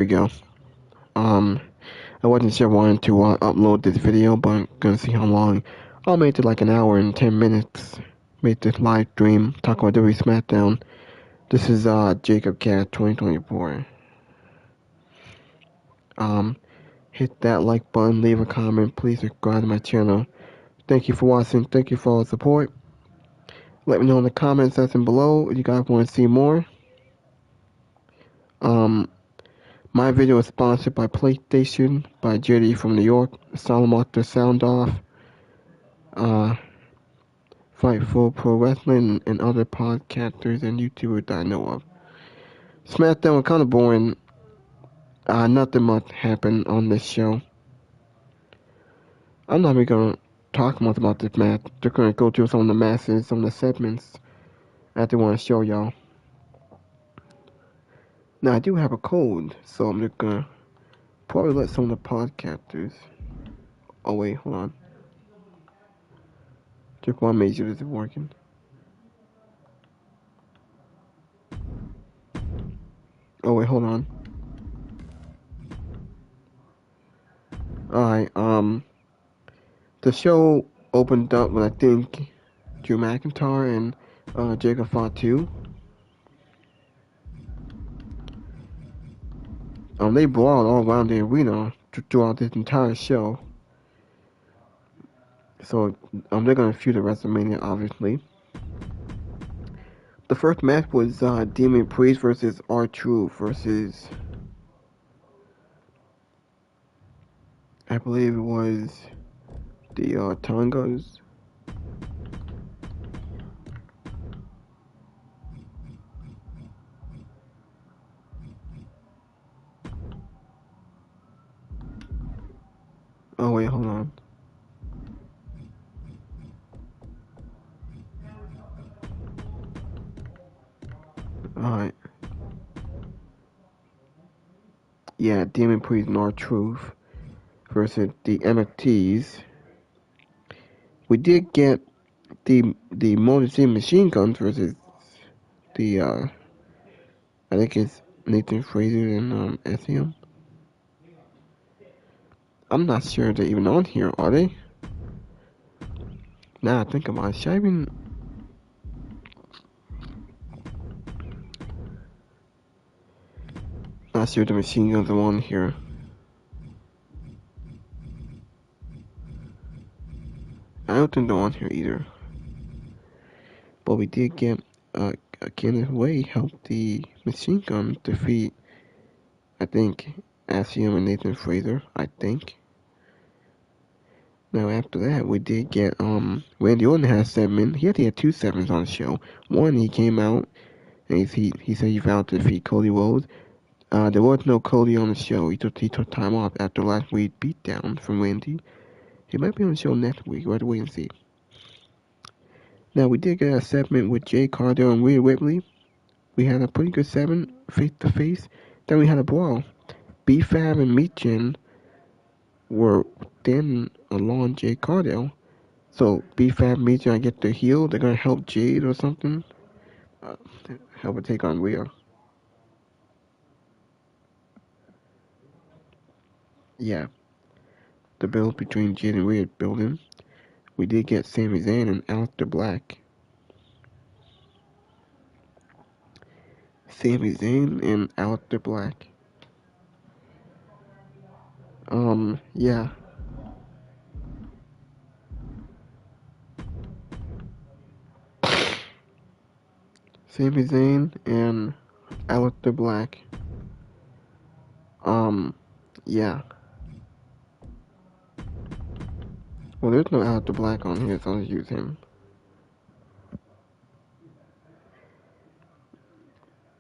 we go. Um, I wasn't sure I wanted to upload this video, but I'm gonna see how long. I'll make it like an hour and 10 minutes. Make this live stream, talk about WWE Smackdown. This is Jacob Cat 2024. Hit that like button, leave a comment, please subscribe to my channel. Thank you for watching, thank you for all the support. Let me know in the comment section below if you guys want to see more. My video is sponsored by PlayStation, by JD from New York, Salamotta Sound Off, Fightful Pro Wrestling, and other podcasters and YouTubers that I know of. SmackDown was kind of boring. Nothing much happened on this show. I'm not even gonna talk much about this match. They're gonna go through some of the matches, some of the segments that they want to show y'all. Now I do have a cold, so I'm just gonna probably let some of the podcasters. Oh wait, hold on. Just want to make sure this is working. Oh wait, hold on. Alright, the show opened up with I think Drew McIntyre and Jacob Fatu. They brawled all around the arena throughout this entire show. So, they're gonna feud at WrestleMania, obviously. The first match was Demon Priest versus R-Truth versus, I believe it was the Tongos. Oh wait, hold on. Alright. Yeah, Demon Priest and R-Truth versus the NFTs. We did get the Motor City Machine Guns versus the I think it's Nathan Fraser and SEM. I'm not sure they're even on here, are they? Now I think about it, should I even... Not sure the Machine Guns are on here. I don't think they're on here either. But we did get Kenneth Way helped the Machine Gun defeat, I think, SEM and Nathan Fraser, I think. Now after that, we did get Randy Orton had a segment. He actually had two segments on the show. One, he came out and he said he vowed to defeat Cody Rhodes. There was no Cody on the show. He took time off after last week's beatdown from Randy. He might be on the show next week. We'll have to wait and see. Now we did get a segment with Jay Cardell and Rhea Ripley. We had a pretty good segment face to face. Then we had a brawl. B-Fab and Meat Gen were standing along Jay Cardell. So B-Fab and Meat Gen, I get the heel. They're gonna help Jade or something. Help her take on Rhea. Yeah. The build between Jade and Rhea building. We did get Sami Zayn and Aleister Black. Sami Zayn and Aleister Black. Yeah. Sami Zayn and Aleister Black. Yeah. Well, there's no Aleister Black on here, so I'll use him.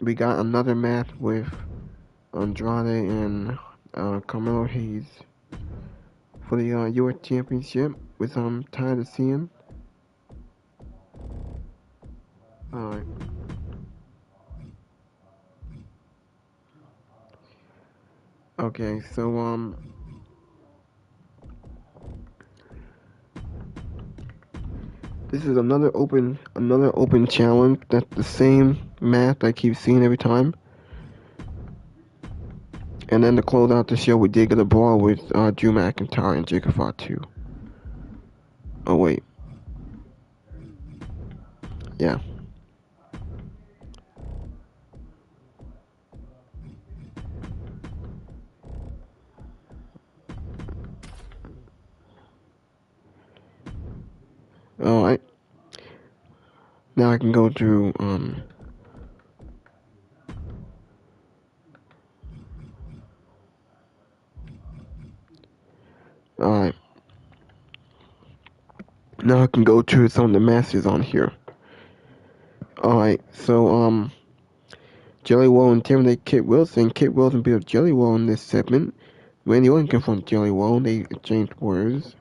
We got another match with Andrade and Carmelo Hayes for the US Championship, which I'm tired of seeing. Alright. Okay, so this is another open challenge. That's the same match I keep seeing every time. And then to close out the show, we did get a brawl with Drew McIntyre and Jacob Fatu. Oh wait, yeah. All right. Now I can go through Alright. Now I can go to some of the matches on here. Alright, so Jelly Roll intimidated Kit Wilson. Kit Wilson beat up Jelly Roll in this segment. Randy Orton confronted Jelly Roll. They exchanged words.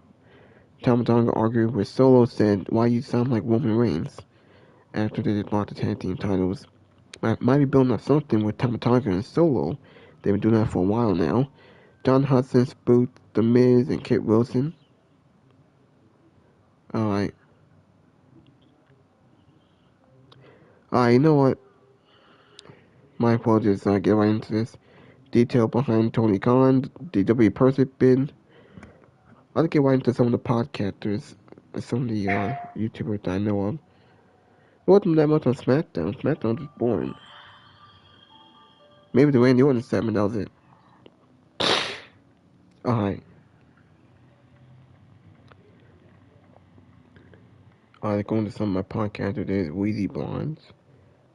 Tama Tonga argued with Solo, said, "Why you sound like Roman Reigns?" After they lost the tag team titles. Might be building up something with Tama Tonga and Solo. They've been doing that for a while now. John Hudson spooked The Miz and Kit Wilson. Alright. Alright, you know what? My apologies, I get right into this. Detail behind Tony Khan, the WWE Perfect bid. I'll get right into some of the podcasters, some of the YouTubers that I know of. It wasn't that much on SmackDown. SmackDown was boring. Maybe the Randy Orton segment, that was it. Alright. Alright, going to some of my podcasters. There's Weezy Blondes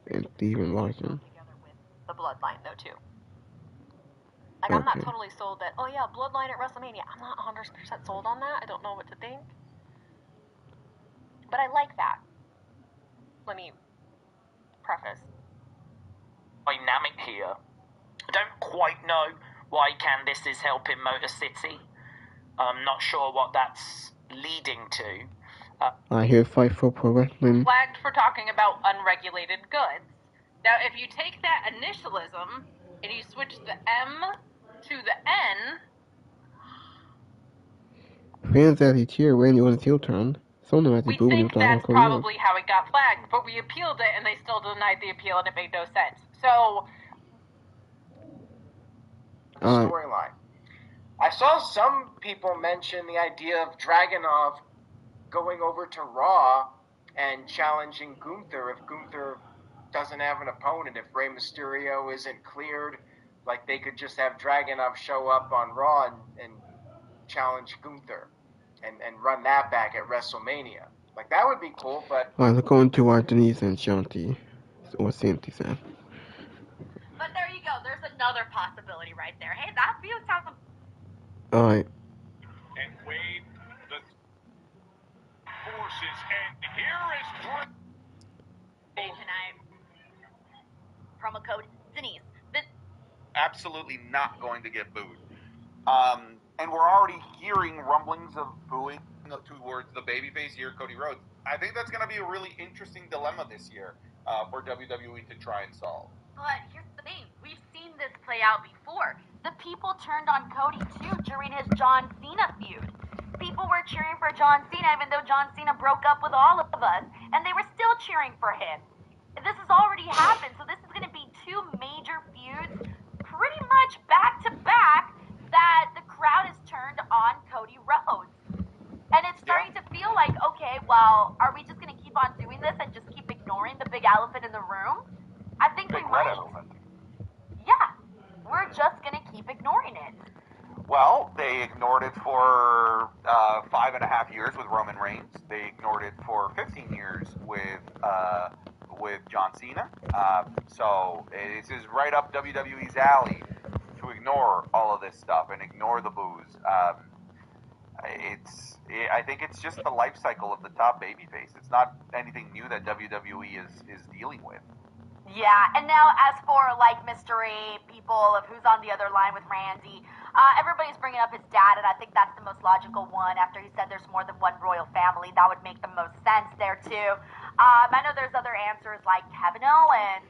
and Steven Larson. The Bloodline, though, too. Like, I'm not totally sold that, oh yeah, Bloodline at WrestleMania. I'm not 100% sold on that. I don't know what to think. But I like that. Let me preface. Dynamic here. I don't quite know why Candice is helping Motor City. I'm not sure what that's leading to. I hear Fight for Pro Wrestling. Flagged for talking about unregulated goods. Now, if you take that initialism and you switch the M to the N... Fans actually cheer Randy Orton's heel turn. Some of them we actually booed him. think that's probably how it got flagged, but we appealed it and they still denied the appeal and it made no sense. So... storyline. I saw some people mention the idea of Dragunov going over to Raw and challenging Gunther if Gunther doesn't have an opponent. If Rey Mysterio isn't cleared, like they could just have Dragunov show up on Raw and challenge Gunther and run that back at WrestleMania. Like that would be cool, but... Alright, let's go into our Denise and Shanti, or Santi said. But there you go, there's another possibility right there. Hey, that feud sounds... Alright. And Wade, the forces, and here is... tonight. Promo code Denise. Absolutely not going to get booed. And we're already hearing rumblings of booing towards the babyface here, Cody Rhodes. I think that's going to be a really interesting dilemma this year for WWE to try and solve. But here's the thing. We've seen this play out before. The people turned on Cody, too, during his John Cena feud. People were cheering for John Cena, even though John Cena broke up with all of us, and they were still cheering for him. This has already happened, so this is going to be two major feuds, pretty much back-to-back, that the crowd is turned on Cody Rhodes. And it's starting to feel like, okay, well, are we just going to keep on doing this and just keep ignoring the big elephant in the room? I think we might. Elephant. Yeah, we're just going to keep ignoring it. Well, they ignored it for 5.5 years with Roman Reigns. They ignored it for 15 years with John Cena. So this is right up WWE's alley to ignore all of this stuff and ignore the boos. I think it's just the life cycle of the top babyface. It's not anything new that WWE is dealing with. Yeah, and now as for, like, mystery people of who's on the other line with Randy, everybody's bringing up his dad, and I think that's the most logical one. After he said there's more than one royal family, that would make the most sense there, too. I know there's other answers like Kevin Owens.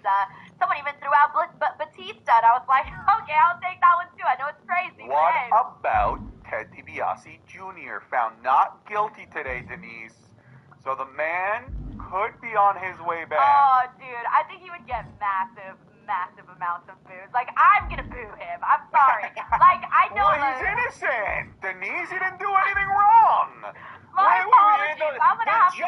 Someone even threw out Batista, and I was like, okay, I'll take that one, too. I know it's crazy. What about Ted DiBiase Jr., found not guilty today, Denise? So the man could be on his way back. Oh, dude, I think he would get massive, massive amounts of boos. Like, I'm gonna boo him. I'm sorry. Like, I know Well, he's innocent. Denise, he didn't do anything wrong. My apologies. I'm gonna have to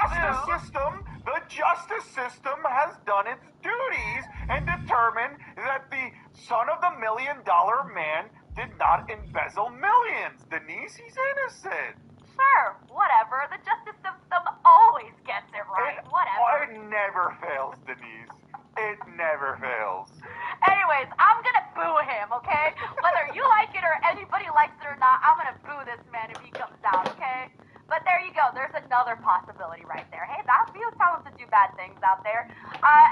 boo. The justice system has done its duties and determined that the son of the $1 million man did not embezzle millions. Denise, he's innocent. Sure, whatever. The justice system always gets it right. Whatever. It never fails, Denise. It never fails. Anyways, I'm gonna boo him, okay? Whether you like it or anybody likes it or not, I'm gonna boo this man if he comes out, okay? But there you go. There's another possibility right there. Hey, that's few talented do bad things out there.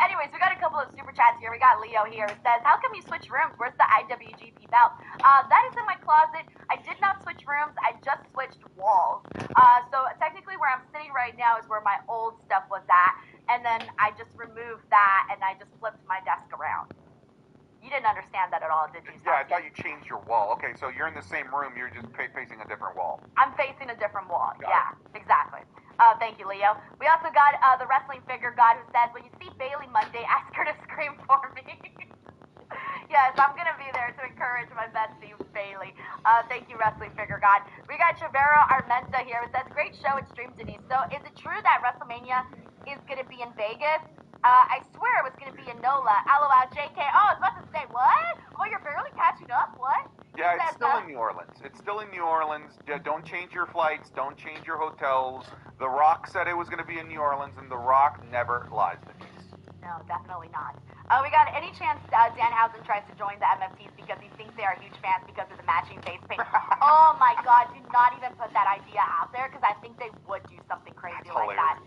Anyways, we got a couple of super chats here. We got Leo here. It says, how come you switch rooms? Where's the IWGP belt? That is in my closet. I did not switch rooms. I just switched walls. So technically where I'm sitting right now is where my old stuff was at. And then I just removed that and I just flipped my desk around. You didn't understand that at all, did you? Yeah, I thought you changed your wall. Okay, so you're in the same room, you're just facing a different wall. I'm facing a different wall. Yeah, exactly. Thank you, Leo. We also got the wrestling figure god who says, when you see Bailey Monday, ask her to scream for me. Yes, I'm going to be there to encourage my bestie, Bailey. Thank you, wrestling figure god. We got Chavero Armenta here. It says, great show and stream, Denise. So is it true that WrestleMania is going to be in Vegas? I swear it was going to be in NOLA. LOL, JK. Oh, I was about to say, what? Oh, you're barely catching up? What? Yeah, it's still in New Orleans. It's still in New Orleans. Don't change your flights. Don't change your hotels. The Rock said it was going to be in New Orleans, and The Rock never lies to me. No, definitely not. We got any chance Danhausen tries to join the MFTs because he thinks they are huge fans because of the matching face paint. Oh my god, do not even put that idea out there because I think they would do something crazy like that.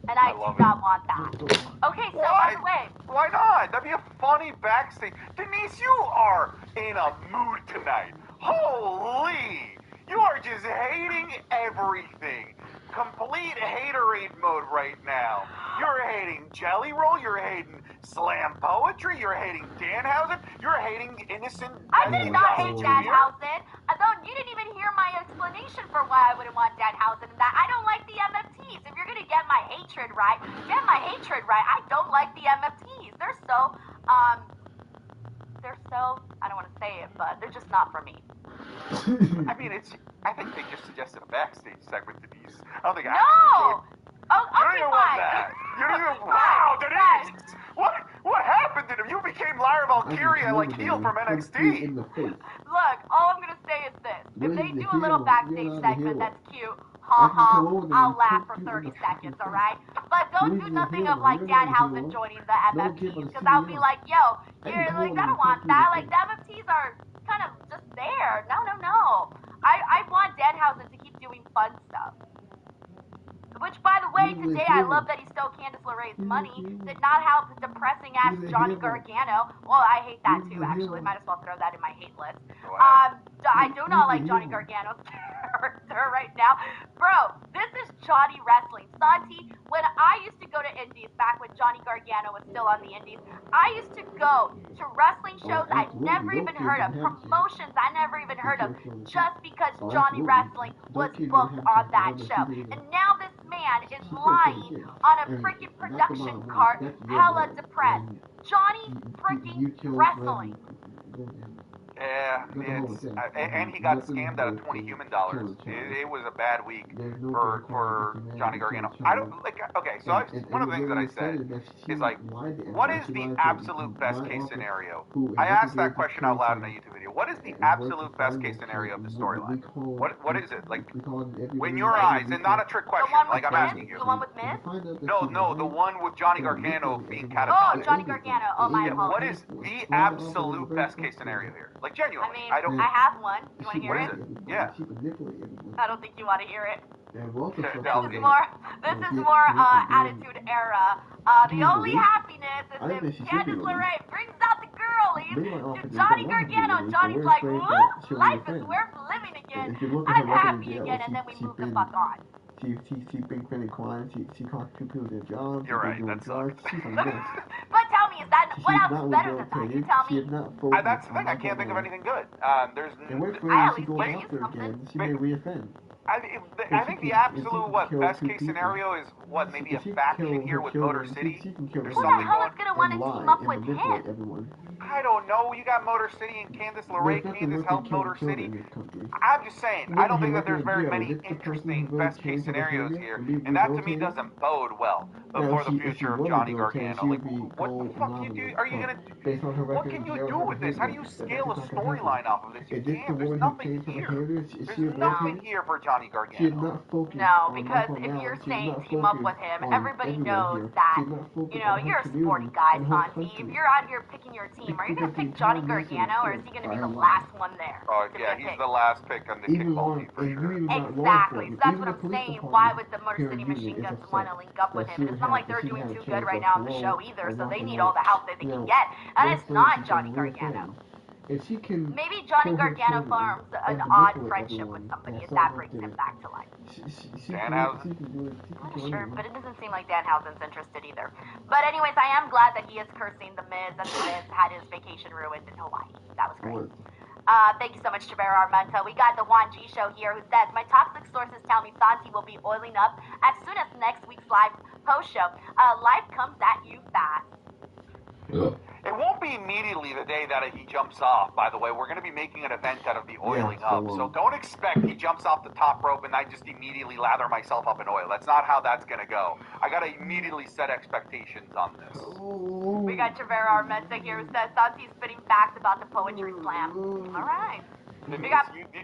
And I do not want that. Okay, so by the way. Why not? That'd be a funny backstage. Denise, you are in a mood tonight. Holy! You are just hating everything. Complete haterade mode right now. You're hating Jelly Roll, you're hating slam poetry, you're hating Danhausen, you're hating innocent... I did not hate Danhausen. You didn't even hear my explanation for why I wouldn't want Danhausen and that. I don't like the MFTs. If you're going to get my hatred right, get my hatred right. I don't like the MFTs. They're so, I don't want to say it, but they're just not for me. I mean, I think they just suggested a backstage segment, Denise. I don't think No! Oh, okay, you don't even fine. want that. You don't even... Wow, Denise! What happened to him? You became Lyra Valkyria like heel from NXT. Look, all I'm going to say is this. If they do a little backstage segment that's cute, I'll laugh for 30 seconds, alright? But don't do nothing of like Danhausen joining the MFTs, because I'll be like, yo, you're like, I don't want that. Like, the MFTs are kind of just there. No. I want Danhausen to keep doing fun stuff. Which, by the way, today I love that he stole Candice LeRae's money. Did not help Depressing-ass Johnny Gargano. Well, I hate that too, actually. Might as well throw that in my hate list. I do not like Johnny Gargano's character right now. Bro, this is Johnny Wrestling. Santi, when I used to go to Indies, back when Johnny Gargano was still on the Indies, I used to go to wrestling shows I'd never even heard of, promotions I never even heard of, just because Johnny Wrestling was booked on that show. And now this man is lying on a freaking production cart, hella depressed. Johnny freaking Wrestling. Yeah, and he got scammed out of $20 human dollars. It was a bad week for Johnny Gargano. I don't like. Okay, so one of the things that I said is like, what is the absolute best case scenario? I asked that question out loud in a YouTube video. What is the absolute best case scenario of the storyline? What is it like? In your eyes, and not a trick question. Like I'm asking you. The one with Miz? No, the one with Johnny Gargano being catapulted. Oh, Johnny Gargano. Oh, my apologies. What is the absolute best case scenario here? Like genuinely, I I have one. You want to hear what it? is it? Yeah. I don't think you want to hear it. This This is more Attitude Era. The only happiness is if Candice LeRae brings out the girlies to Johnny Gargano, and Johnny's like, what? Life is worth living again. I'm happy again, and then we move the fuck on. She been friendly quiet. She cost people their jobs. You're right. That sucks. But tell me, Is that She's what else not is better than that? rehabilitated. You tell She me. is not focused. That's the thing. I can't think of anything good. There's. And wait for I her at to least go gave you after something. again. She may reoffend. I think the absolute best case people. scenario is maybe a If she faction kill here her with children, Motor City. she can kill There's Who the something hell going. is gonna want to and lie team up and with manipulate him? everyone. I don't know. You got Motor City and Candice LeRae. There's nothing Candice worse than helped killing Motor children City. in this country. I'm just saying. I don't think that there's very jail. many Is this the person interesting who best case changed her scenarios behavior here, and be and that to me rehabilitated? doesn't bode well Now, for the if she future of was Johnny rehabilitated, Gargano. she Like, would be what the gold fuck you do? Are you gonna? based on her What record can of you jail, do her with this? How do you behavior. scale a That's not gonna happen. storyline off of this? You Is this can't. the There's woman who nothing changed her here. behavior? Is There's she nothing rehabilitated? here for Johnny She is Gargano. not focused No, on because Michael if now. you're She's saying not team up focused with him, on everybody everyone knows here. that, She's not focused you know, on her you're a community sporty guy, and whole Santi. If country. you're out here picking your team, are you going to pick Johnny Gargano, or is he going to be the last one there? Oh to yeah, be he's picked? the last pick on the Even kickball law, team for and sure. even not law Exactly. enforcement, So that's even what the I'm police saying. department Why would the Motor here City in Union Machine is Guns upset want to link up with that him? she And would it's not like have they're she doing had a too chance good right of now on the parole show either, or so they walking need out. all the help that they You can know, get. And it's that's where not she Johnny can Gargano. reoffend. If she can Maybe Johnny kill her Gargano children forms an and odd manipulate friendship with everyone somebody, and and start that her brings him to back to life. she Danhausen? can do it. She I'm can not kill sure, anyone. but it doesn't seem like Danhausen's interested either. But anyways, I am glad that he is cursing The Miz, and The Miz had his vacation ruined in Hawaii. That was great. Thank you so much, Tavera Armenta. We got the Juan G Show here, who says, my toxic sources tell me Santi will be oiling up as soon as next week's live post show. Life comes at you fast. It won't be immediately the day that he jumps off, by the way. We're going to be making an event out of the oiling up. So don't expect he jumps off the top rope and I just immediately lather myself up in oil. That's not how that's going to go. I got to immediately set expectations on this. We got Tavera Armenta here, who says Santi's spitting facts about the poetry slam. All right.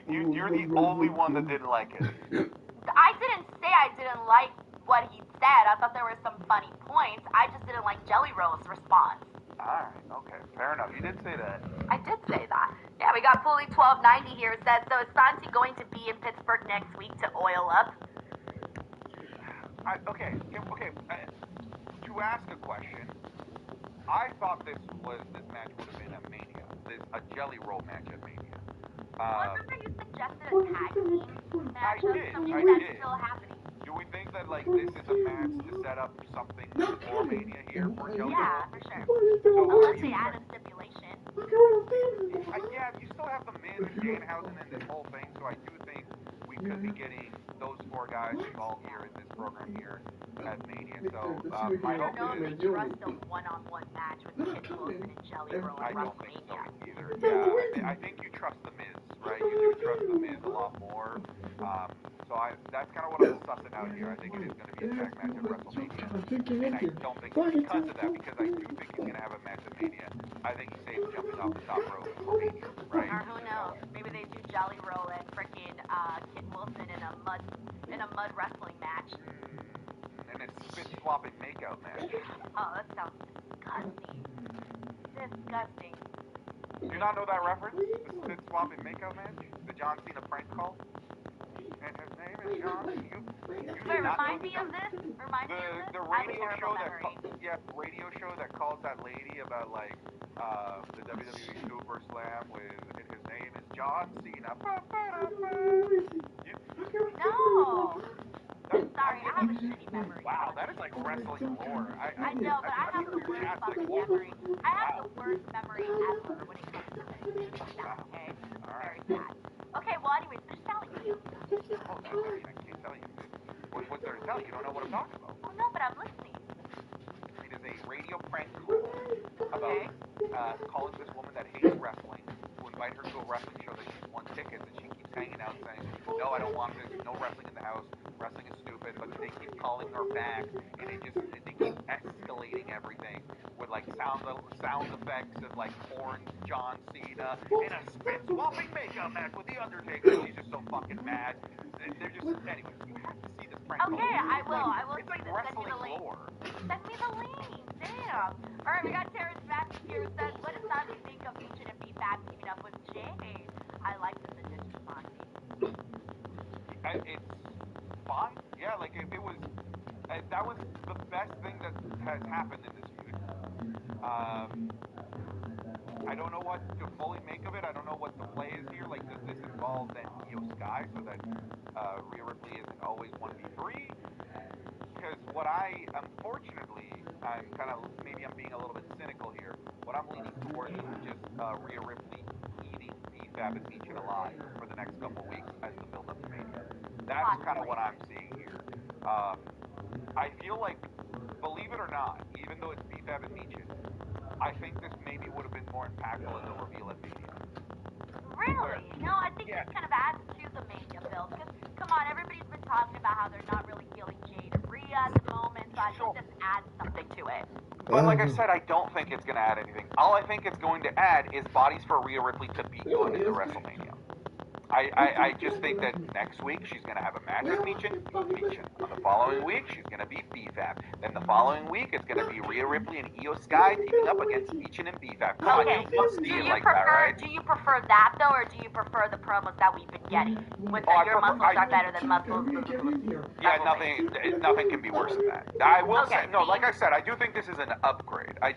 You're the only one that didn't like it. I didn't say I didn't like what he said. I thought there were some funny points. I just didn't like Jelly Roll's response. Alright, okay, fair enough. You did say that. I did say that. Yeah, we got Pulley 1290 here. It says, so is Santi going to be in Pittsburgh next week to oil up? To ask a question, I thought this match would have been a Mania. A Jelly Roll match at Mania. Remember you suggested a tag team match? I Something that's did. still happening. Do we think that this is a match to set up something for Mania here for Jelly Roll? Yeah, for sure. So Unless they add a stipulation. yeah, you still have the Miz and Danhausen in this whole thing, so I do think we could be getting those four guys involved here in this program here at Mania. So my I don't hope know is. if we trust a one-on-one match with Kit Wilson and Jelly Roll I at don't think so WrestleMania. either. Yeah, I think you trust the Miz, right? You do trust the Miz a lot more. So that's kind of what I'm sussing out here. I think it is going to be a tag match at WrestleMania, and I don't think because of that, because I do think he's going to have a match at Mania. I think he's safe jumping off the top rope for Mania, right? Or who knows? Maybe they do Jelly Roll and freaking Kit Wilson in a mud wrestling match. And it's spit swapping makeout match. Oh, that sounds disgusting. Disgusting. Do you not know that reference? The spit swapping makeout match? The John Cena prank call? And his name is John. Wait, remind me of this? The radio show radio show that calls that lady about the WWE Super Slam with his name is John Cena. No. Sorry, I have a shitty memory. Wow, that is like wrestling lore. I know, but I have the worst fucking memory. I have the worst memory ever when it comes to this. Okay? Very bad. Okay, well, anyways, finish telling me. I can't tell you. What's there to tell you? You don't know what I'm talking about. Oh, no, but I'm listening. It is a radio prank call about calling this woman that hates wrestling to invite her to a wrestling show that she's won tickets, and she keeps hanging out saying, no, I don't want this, no wrestling in the house, wrestling is stupid, but they keep calling her back, and they keep escalating everything with sound effects of orange John Cena in a spit swapping makeup match with The Undertaker. She's just so fucking mad. They're just, anyway, you have to see this prank call. Okay, I will It's see like this. Send me the link. lore. Send me the link. Damn. Alright, we got Terrence Matthews here who says, what does Santi think of Legion and B-Fab teaming up with Jade? I like this addition, Santi. It's fine. Yeah, it was. That was the best thing that has happened in this feud. I don't know what to fully make of it. I don't know what the play is here. Does this involve then Io Sky so that Rhea Ripley isn't always 1v3? because what unfortunately, I'm kind of, maybe I'm being a little bit cynical here. What I'm leaning towards is just Rhea Ripley eating B-Fab and Meechin alive for the next couple weeks as the build up to Mania. That's kind of what I'm seeing here. I feel like, believe it or not, even though it's B-Fab and Meechin, I think this maybe would have been more impactful as a reveal at Mania. Really? No, I think this kind of adds to the Mania build. Because, come on, everybody's been talking about how they're not really feeling Jade and Rhea at the moment, so I think this adds something to it. But like I said, I don't think it's going to add anything. All I think it's going to add is bodies for Rhea Ripley to beat going into WrestleMania. I just think that next week she's going to have a match with Meechin. On the following week, she's going to beat B-Fab. Then the following week, it's going to be Rhea Ripley and Io Sky teaming up against Meechin and B-Fab. Come on, you must see it like that, right? Do you prefer that, though, or do you prefer the promos that we've been getting? With your muscles are better than muscles. Yeah, nothing can be worse than that. I will say, no, like I said, I do think this is an upgrade. I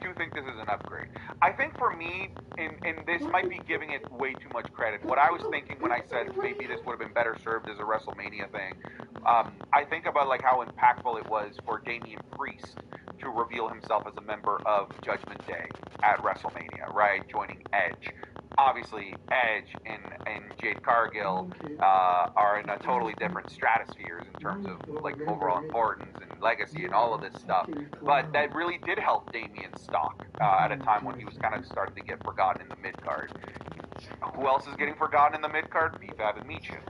think for me, and this might be giving it way too much credit, what I was thinking when I said maybe this would have been better served as a WrestleMania thing, I think about like how impactful it was for Damian Priest to reveal himself as a member of Judgment Day at WrestleMania, right? Joining Edge. Obviously, Edge and Jade Cargill are in a totally different stratospheres in terms of like overall importance and legacy and all of this stuff. But that really did help Damian's stock at a time when he was kind of starting to get forgotten in the mid card. Who else is getting forgotten in the mid card? B-Fab and Meechin.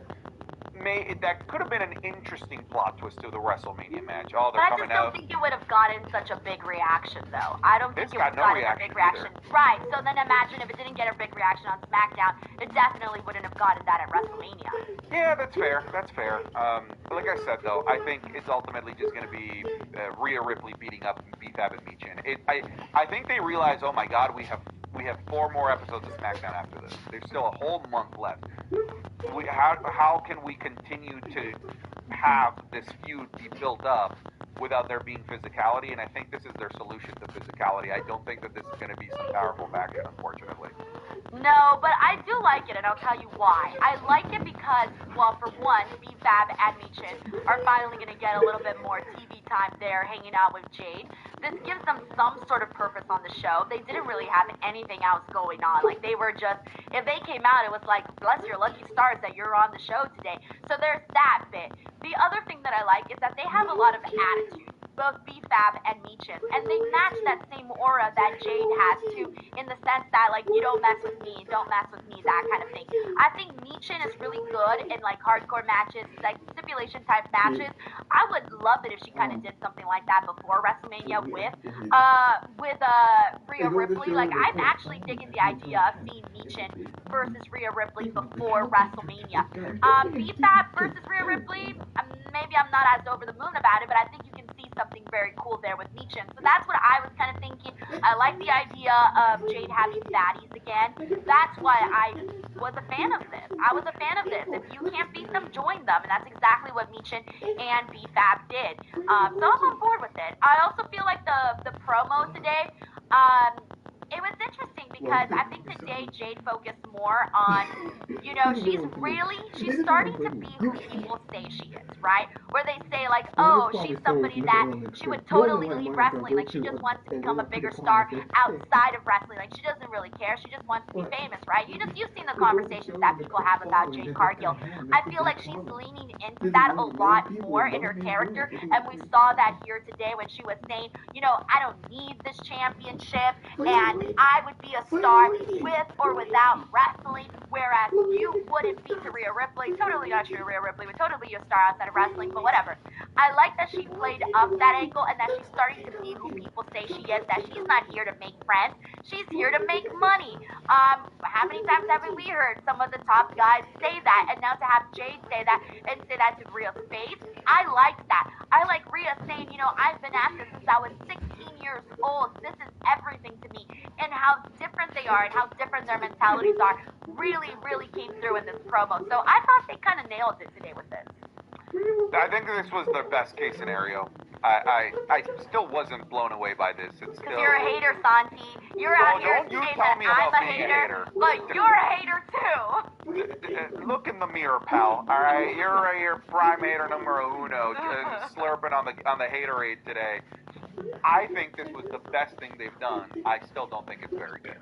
That could have been an interesting plot twist to the WrestleMania match. Oh, they're coming out. I just don't think it would have gotten such a big reaction, though. I don't think it would have gotten a big reaction. Either. Right, so then imagine if it didn't get a big reaction on SmackDown, it definitely wouldn't have gotten that at WrestleMania. Yeah, that's fair. Like I said, though, I think it's ultimately just going to be Rhea Ripley beating up B-Fab and Meechin. I think they realize, oh my God, we have 4 more episodes of SmackDown after this. There's still a whole month left. How can we continue to have this feud be built up without there being physicality? And I think this is their solution to physicality. I don't think that this is going to be some powerful faction, unfortunately. No, but I do like it, and I'll tell you why. I like it because, well, for one, B-Fab and Meechin are finally going to get a little bit more TV time there hanging out with Jade. This gives them some sort of purpose on the show. They didn't really have anything else going on. Like, they were just, if they came out, it was like, bless your lucky stars that you're on the show today. So there's that bit. The other thing that I like is that they have a lot of attitude, both B-Fab and Meechin, and they match that same aura that Jade has too, in the sense that, like, you don't mess with me, don't mess with me, that kind of thing. I think Meechin is really good in, like, hardcore matches, like, stipulation type matches. I would love it if she kind of did something like that before WrestleMania with Rhea Ripley. Like, I'm actually digging the idea of seeing Meechin versus Rhea Ripley before WrestleMania. B-Fab versus Rhea Ripley, maybe I'm not as over the moon about it, but I think you can see something very cool there with Meechin. So that's what I was kind of thinking. I like the idea of Jade having baddies again. That's why I was a fan of this. If you can't beat them, join them. And that's exactly what Meechin and B-Fab did. So I'm on board with it. I also feel like the promo today, it was interesting because I think today Jade focused more on, she's starting to be who people say she is, right? Where they say, like, oh, she's somebody that she would totally leave wrestling. Like, she just wants to become a bigger star outside of wrestling. Like, she doesn't really care. She just wants to be famous, right? You've seen the conversations that people have about Jade Cargill. I feel like she's leaning into that a lot more in her character, and we saw that here today when she was saying, I don't need this championship, and I would be a star with or without wrestling, whereas you wouldn't be to Rhea Ripley. Totally not true. Rhea Ripley would totally be a star outside of wrestling, but whatever. I like that she played up that angle and that she's starting to be who people say she is, that she's not here to make friends. She's here to make money. How many times have we heard some of the top guys say that, and now to have Jade say that and say that to Rhea's face, I like that. I like Rhea saying, I've been at this since I was 16 years old. This is everything to me. And how different they are and how different their mentalities are really, really came through in this promo. So I thought they kind of nailed it today with this. I think this was the best case scenario. I still wasn't blown away by this. It's still... You're a hater, Santi. You're out here saying that I'm a hater, but you're a hater too. look in the mirror, pal. All right, you're right here, primator numero uno, slurping on the haterade today. I think this was the best thing they've done. I still don't think it's very good.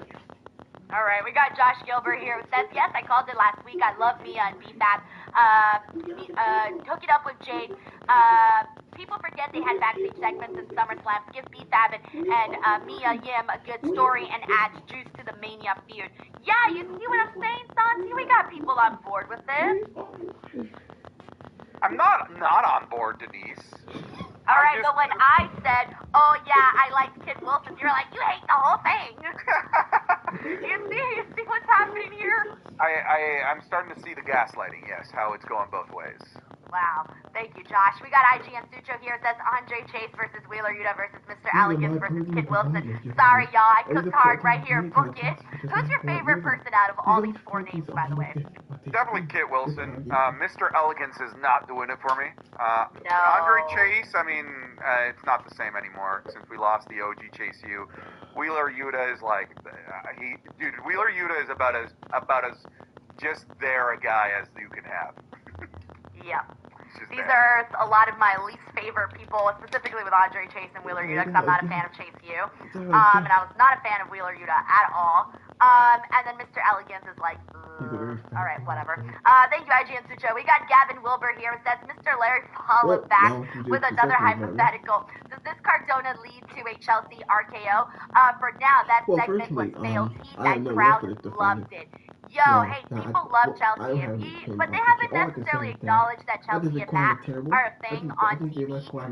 All right, we got Josh Gilbert here who says, yes, I called it last week. I love Mia and BFAB. Hook it up with Jade. People forget they had backstage segments in SummerSlam. Give BFAB and Mia Yim a good story and adds juice to the Mania feud. Yeah, you see what I'm saying, Santi? We got people on board with this. I'm not on board, Denise. All right, but when I said, oh yeah, I like Kid Wilson, you're like, you hate the whole thing. You see what's happening here? I'm starting to see the gaslighting, yes, how it's going both ways. Wow. Thank you, Josh. We got IGN Sucho here. It says Andre Chase versus Wheeler Yuta versus Mr. Elegance versus Kid Wilson. Sorry, y'all. I cooked hard right here. Book it. Who's your favorite person out of all these 4 names, by the way? Definitely Kit Wilson. Mr. Elegance is not doing it for me. No. Andre Chase, I mean, it's not the same anymore since we lost the OG Chase U. Wheeler Yuta is like, Wheeler Yuta is about as just there a guy as you can have. Yeah. These are a lot of my least favorite people, specifically with Andre Chase and Wheeler Yuta, because I'm not a fan of Chase U. And I was not a fan of Wheeler Yuta at all. And then Mr. Elegance is like, all right, whatever. Thank you, IGN Sucho. We got Gavin Wilbur here. It says, Mr. Larry followed back with another hypothetical. Does this Cardona lead to a Chelsea RKO? For now, that segment was failed heat and crowd loved it. Yo, hey, people love Chelsea and Heat, but they haven't necessarily acknowledged that Chelsea and Matt are a thing on TV.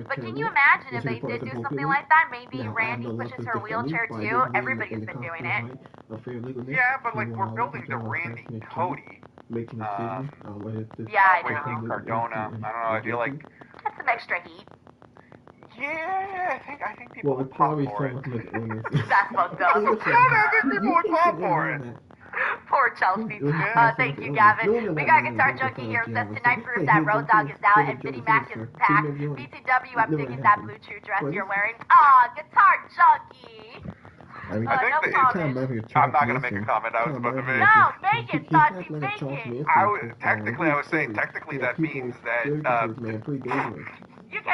But can you imagine if they did do something like that? Maybe Randy pushes her wheelchair too. Everybody's been doing it. Yeah, but like we're building the Randy Cody. Yeah, I Randy know. Cardona. I don't know. I feel like That's some extra heat. yeah, I think people would pop for it. That's fucked up. I think people would pop for it. Poor Chelsea. Thank you, Gavin. We got Guitar Junkie here who says tonight proves that Road Dogg is out and Vinnie Mac is back. BTW, I'm digging that blue chew dress you're wearing. Aw, Guitar Junkie. I'm not gonna make a comment. I was about to make. No, make it, Santi, make it. I was saying technically that means that You can't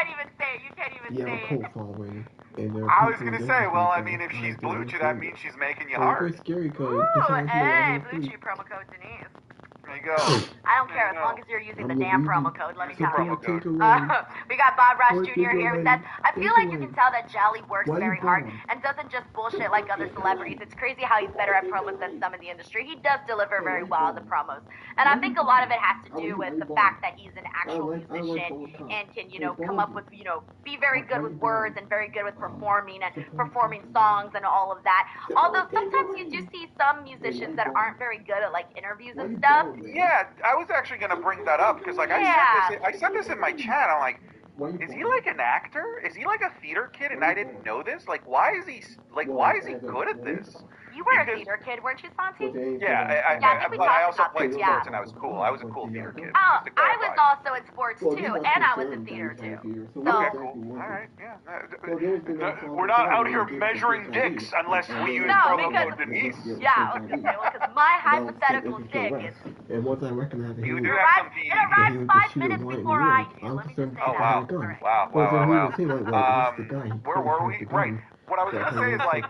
even say it. You can't even say it. I was gonna say, well, I mean, if she's blue chew, that means she's making you hard. Ooh, hey, blue chew promo code Denise. There you go. I don't care as long as you're using the damn promo code. Let me tell you. Promo code. We got Bob Ross Jr. here who says, I feel like you can tell that Jolly works very hard and doesn't just bullshit like other celebrities. It's crazy how he's better at promos than some in the industry. He does deliver very well on the promos. And I think a lot of it has to do with the fact that he's an actual musician and can, come up with, be very good with words and very good with performing songs and all of that. Although sometimes you do see some musicians that aren't very good at like interviews and stuff. Yeah, I was actually gonna bring that up because like I said this in my chat. I'm like, is he like an actor? Is he like a theater kid and I didn't know this? Like, why is he good at this? You were a theater kid, weren't you, Santi? Yeah, I also played sports and I was cool. I was a cool theater kid. Oh, I was also in sports too, and I was in theater too. So, okay, cool. All right, yeah. We're not out here measuring dicks unless we use promo code Denise. Yeah, I was gonna say, well, because my hypothetical dick is. You do have some It arrived 5 minutes before I did. Let me just say that. Wow. Where were we? Right. What I was gonna say is like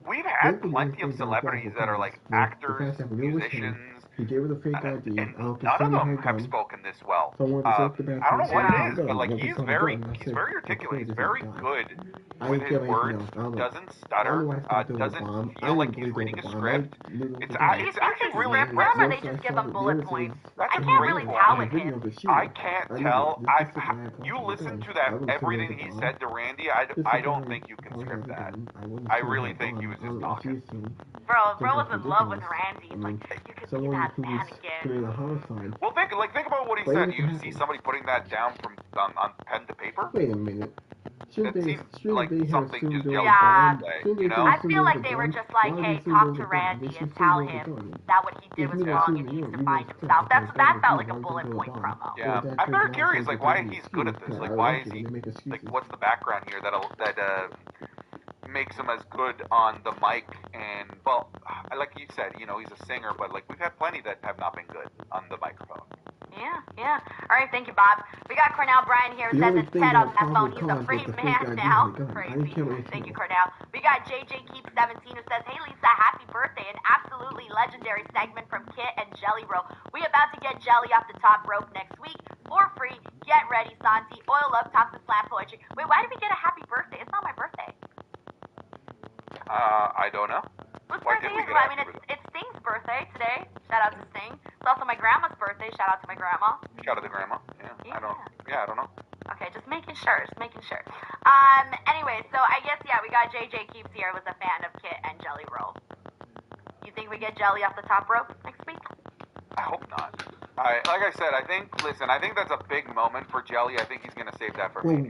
we've had plenty of celebrities that are like actors, musicians, and none of them have spoken this well. I don't know what it is, but like he's very articulate. He's very good with his words. Doesn't stutter. Doesn't feel like he's reading a script. It's actually really impressive. Or they just give him bullet points. I can't really tell with him. I can't tell. You listen to that everything he said to Randy. I don't think you can script that. I really think he was just talking. Bro was in love with Randy. Like you could see that man again. Well, think about what he said. You see somebody putting that down on pen to paper. Wait a minute. It seems like something just yelled Yeah. you know? I feel like they were just like, hey, talk to Randy and tell him that what he did was wrong and he needs to find himself. That felt like a bullet point promo. Yeah, I'm very curious, like, why he's good at this. Like, why is he, like, what's the background here that makes him as good on the mic. And well, like you said, you know, he's a singer, but like we've had plenty that have not been good on the microphone. Yeah. All right, thank you, Bob. We got Cornell Bryan here who says it's Ted on that phone. He's a free man now. Crazy. Thank you, Cornell. We got JJ Keep 17 who says, hey, Lisa, happy birthday. An absolutely legendary segment from Kit and Jelly Roll. We about to get Jelly off the top rope next week for free. Get ready, Santi. Oil up, talk to slam poetry. Wait, why did we get a happy birthday? It's not my birthday. I don't know. Whose birthday is it? I mean, it's Sting's birthday today. Shout out to Sting. It's also my grandma's birthday. Shout out to my grandma. Shout out to grandma. Yeah. I don't know. Okay, just making sure. Anyway, so I guess, yeah, we got JJ Keeps here, was a fan of Kit and Jelly Roll. You think we get Jelly off the top rope next week? I hope not. Like I said, I think that's a big moment for Jelly. I think he's going to save that for me.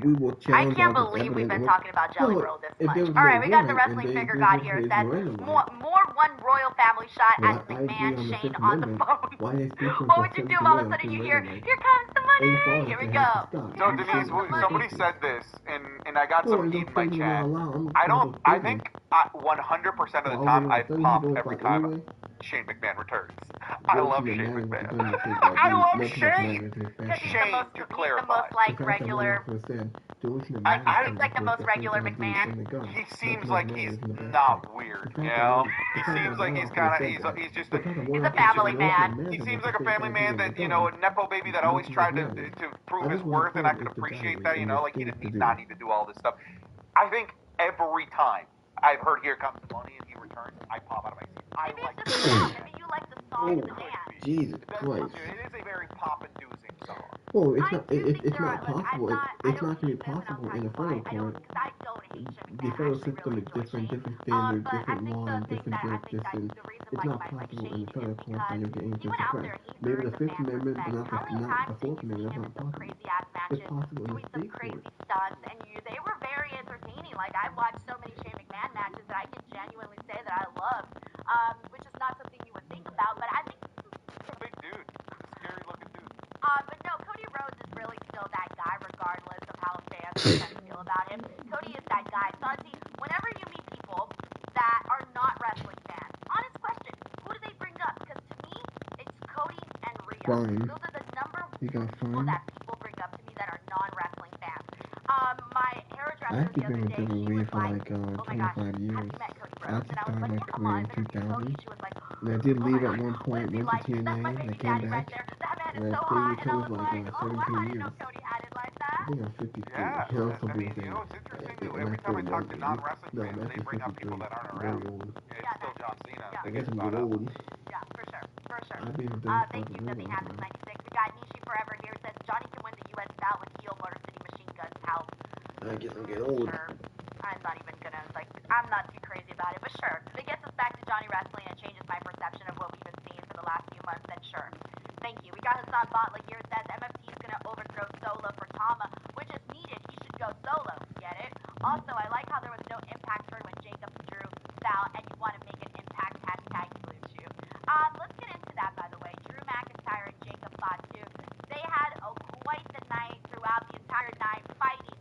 I can't believe we've been talking about Jelly Roll this much. All right, we got the wrestling figure god here. Says more one royal family shot at McMahon Shane on the phone. What would you do if all of a sudden you hear, here comes the money? Here we go. So Denise, somebody said this, and I got some heat in my chat. I think 100% of the time I pop every time Shane McMahon returns. I love Shane McMahon. I love Shane. Shane, to clarify. He's the most like regular. He's like the most regular McMahon. He seems like he's not weird, you know? He seems like he's just he's a family man. He seems like a family man that, you know, a nepo baby that always tried to prove his worth, and I could appreciate that, you know, like he did not need to do all this stuff. I think every time I've heard Here Comes the Money and he returns, I pop out of my seat. Maybe it's the song. Maybe you like the song and the dance. Jesus Christ. It is a very pop-inducing song. Well, it's not possible. It's not going to be possible in a photo court. The photo system is different standards, different laws, different jurisdictions. It's not possible in the photo court that you're getting just press. Maybe the Fifth Amendment, but not the Fourth Amendment. That's not possible. It's possible in the state court. They were very entertaining. Like, I watched so many Shane McMahon matches that I can genuinely say that I loved, which is not something you would think about, but I think he's a big dude. Scary looking dude. But no, Cody Rhodes is really still that guy regardless of how fans sometimes feel about him. Cody is that guy. Santi, whenever you meet people that are not wrestling fans, honest question, who do they bring up? Because to me, it's Cody and Rhea. Fine. Those are the number one You got people Fine? that people bring up to me that are non-wrestling fans. My hairdresser I've the been other with day, WWE she was for like, like oh my gosh, 25 years. have you met Cody I Rhodes? And I was started like, my yeah, come career on, in I've been to Cody. 2000. She was like, And I did oh leave my at gosh, one what point, is he went like? to TNA, That's my and I baby came daddy back. right there. That man is And I so stayed hot. with And I Cody was for like, like oh wow, 17 I didn't years. know Cody had it like I that. think I'm 52. Yeah, He'll also I be mean, the you same. know, it's interesting too. And Every I time I feel talk to like, non-wrestling no, fans, I'm they actually bring up 53. people that aren't Very around. old. It's still John Cena. Yeah. I guess I'm getting old. Yeah, for sure. I've been with Thank you, Nothing Happens 96. We got Nishi Forever here. Says Johnny can win the U.S. bout with heel Motor City Machine Guns. Help. I guess I'm getting old. Sure. I'm not even gonna, I'm not too crazy about it, but sure. If it gets us back to Johnny wrestling and changes my perception of what we've been seeing for the last few months, then sure. Thank you. We got Hassan Botla here. Says MFT is gonna overthrow Solo for Tama, which is needed. He should go solo. Get it? Also, I like how there was no impact turn when Jacob drew Sal, and you want to make an impact hashtag Blue Chew. Let's get into that, by the way. Drew McIntyre and Jacob Fatu. They had quite the night throughout the entire night, fighting,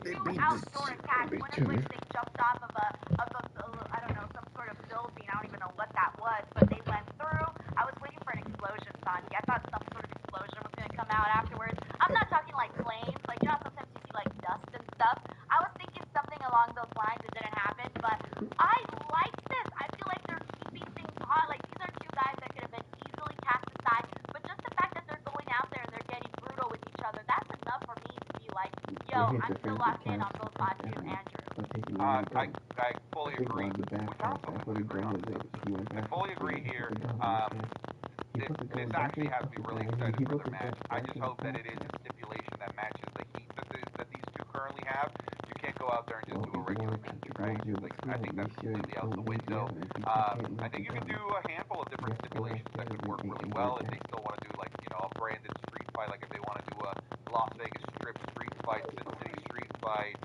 two outdoor attacks, one of which they jumped off of a I don't know, some sort of building. I don't even know what that was, but they went through. I was waiting for an explosion, Sandy. I thought some sort of explosion was going to come out afterwards. I'm not talking like flames, like, you know, sometimes you see like dust and stuff. I was thinking something along those lines. It didn't happen, but I like this. I feel like they're keeping things hot. Like, these are two guys that could have been easily cast aside, but just the fact that they're going out there and they're getting brutal with each other, that's enough for me to be like, yo, I'm still locked in on both Fatu and Andrew. I fully agree. I fully agree here. This actually has me really excited for their match. I just hope that it is a stipulation that matches the heat that these two currently have. You can't go out there and just do a regular match, right? Like, I think that's completely out the window. I think you can do a handful of different stipulations that could work really well if they still want to do, like, you know, a branded street fight, like if they want to do a Las Vegas Strip street fight, Sin City street fight.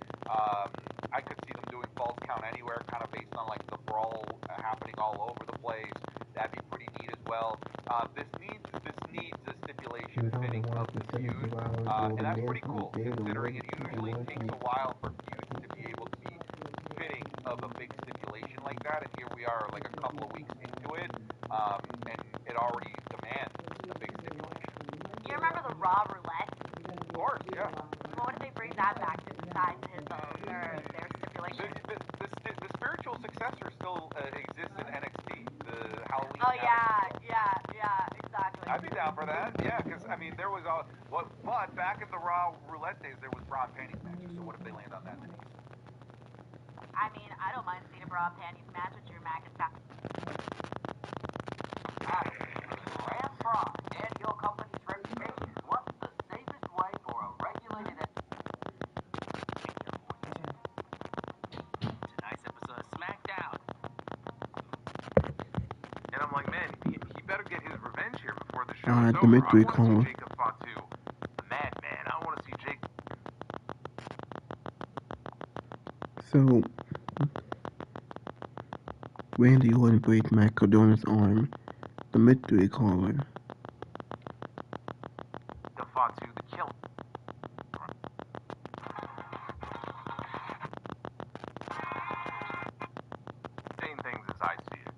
I could see them doing Falls Count Anywhere, kind of based on like the brawl happening all over the place. That'd be pretty neat as well. This needs a stipulation fitting of the feud, and that's pretty cool considering it usually takes a while for feuds to be able to be that, and here we are like a couple of weeks into it, and it already demands a big stipulation. You remember the Raw Roulette? Of course, yeah. Well, what if they bring that back besides their stipulation? The spiritual successor still exists in NXT, the Halloween. Oh yeah, exactly. I'd be down for that, yeah, because I mean there was but back in the Raw Roulette days there was bra and panties matches. So what if they land on that, Denise? I mean, I don't mind seeing a bra and panties match with Drew McIntyre. Ram Frog and your company's reputation. What's the safest way for a regulated Tonight's episode of Smackdown. And I'm like, man, he better get his revenge here before the show Alright, is the over. midway I want to call. see Jacob Fatu a madman. I want to see Jake. So, Randy Orton breaks Matt Cardona's arm. The midway caller. The Fatu, the killer. Saying things as I see it.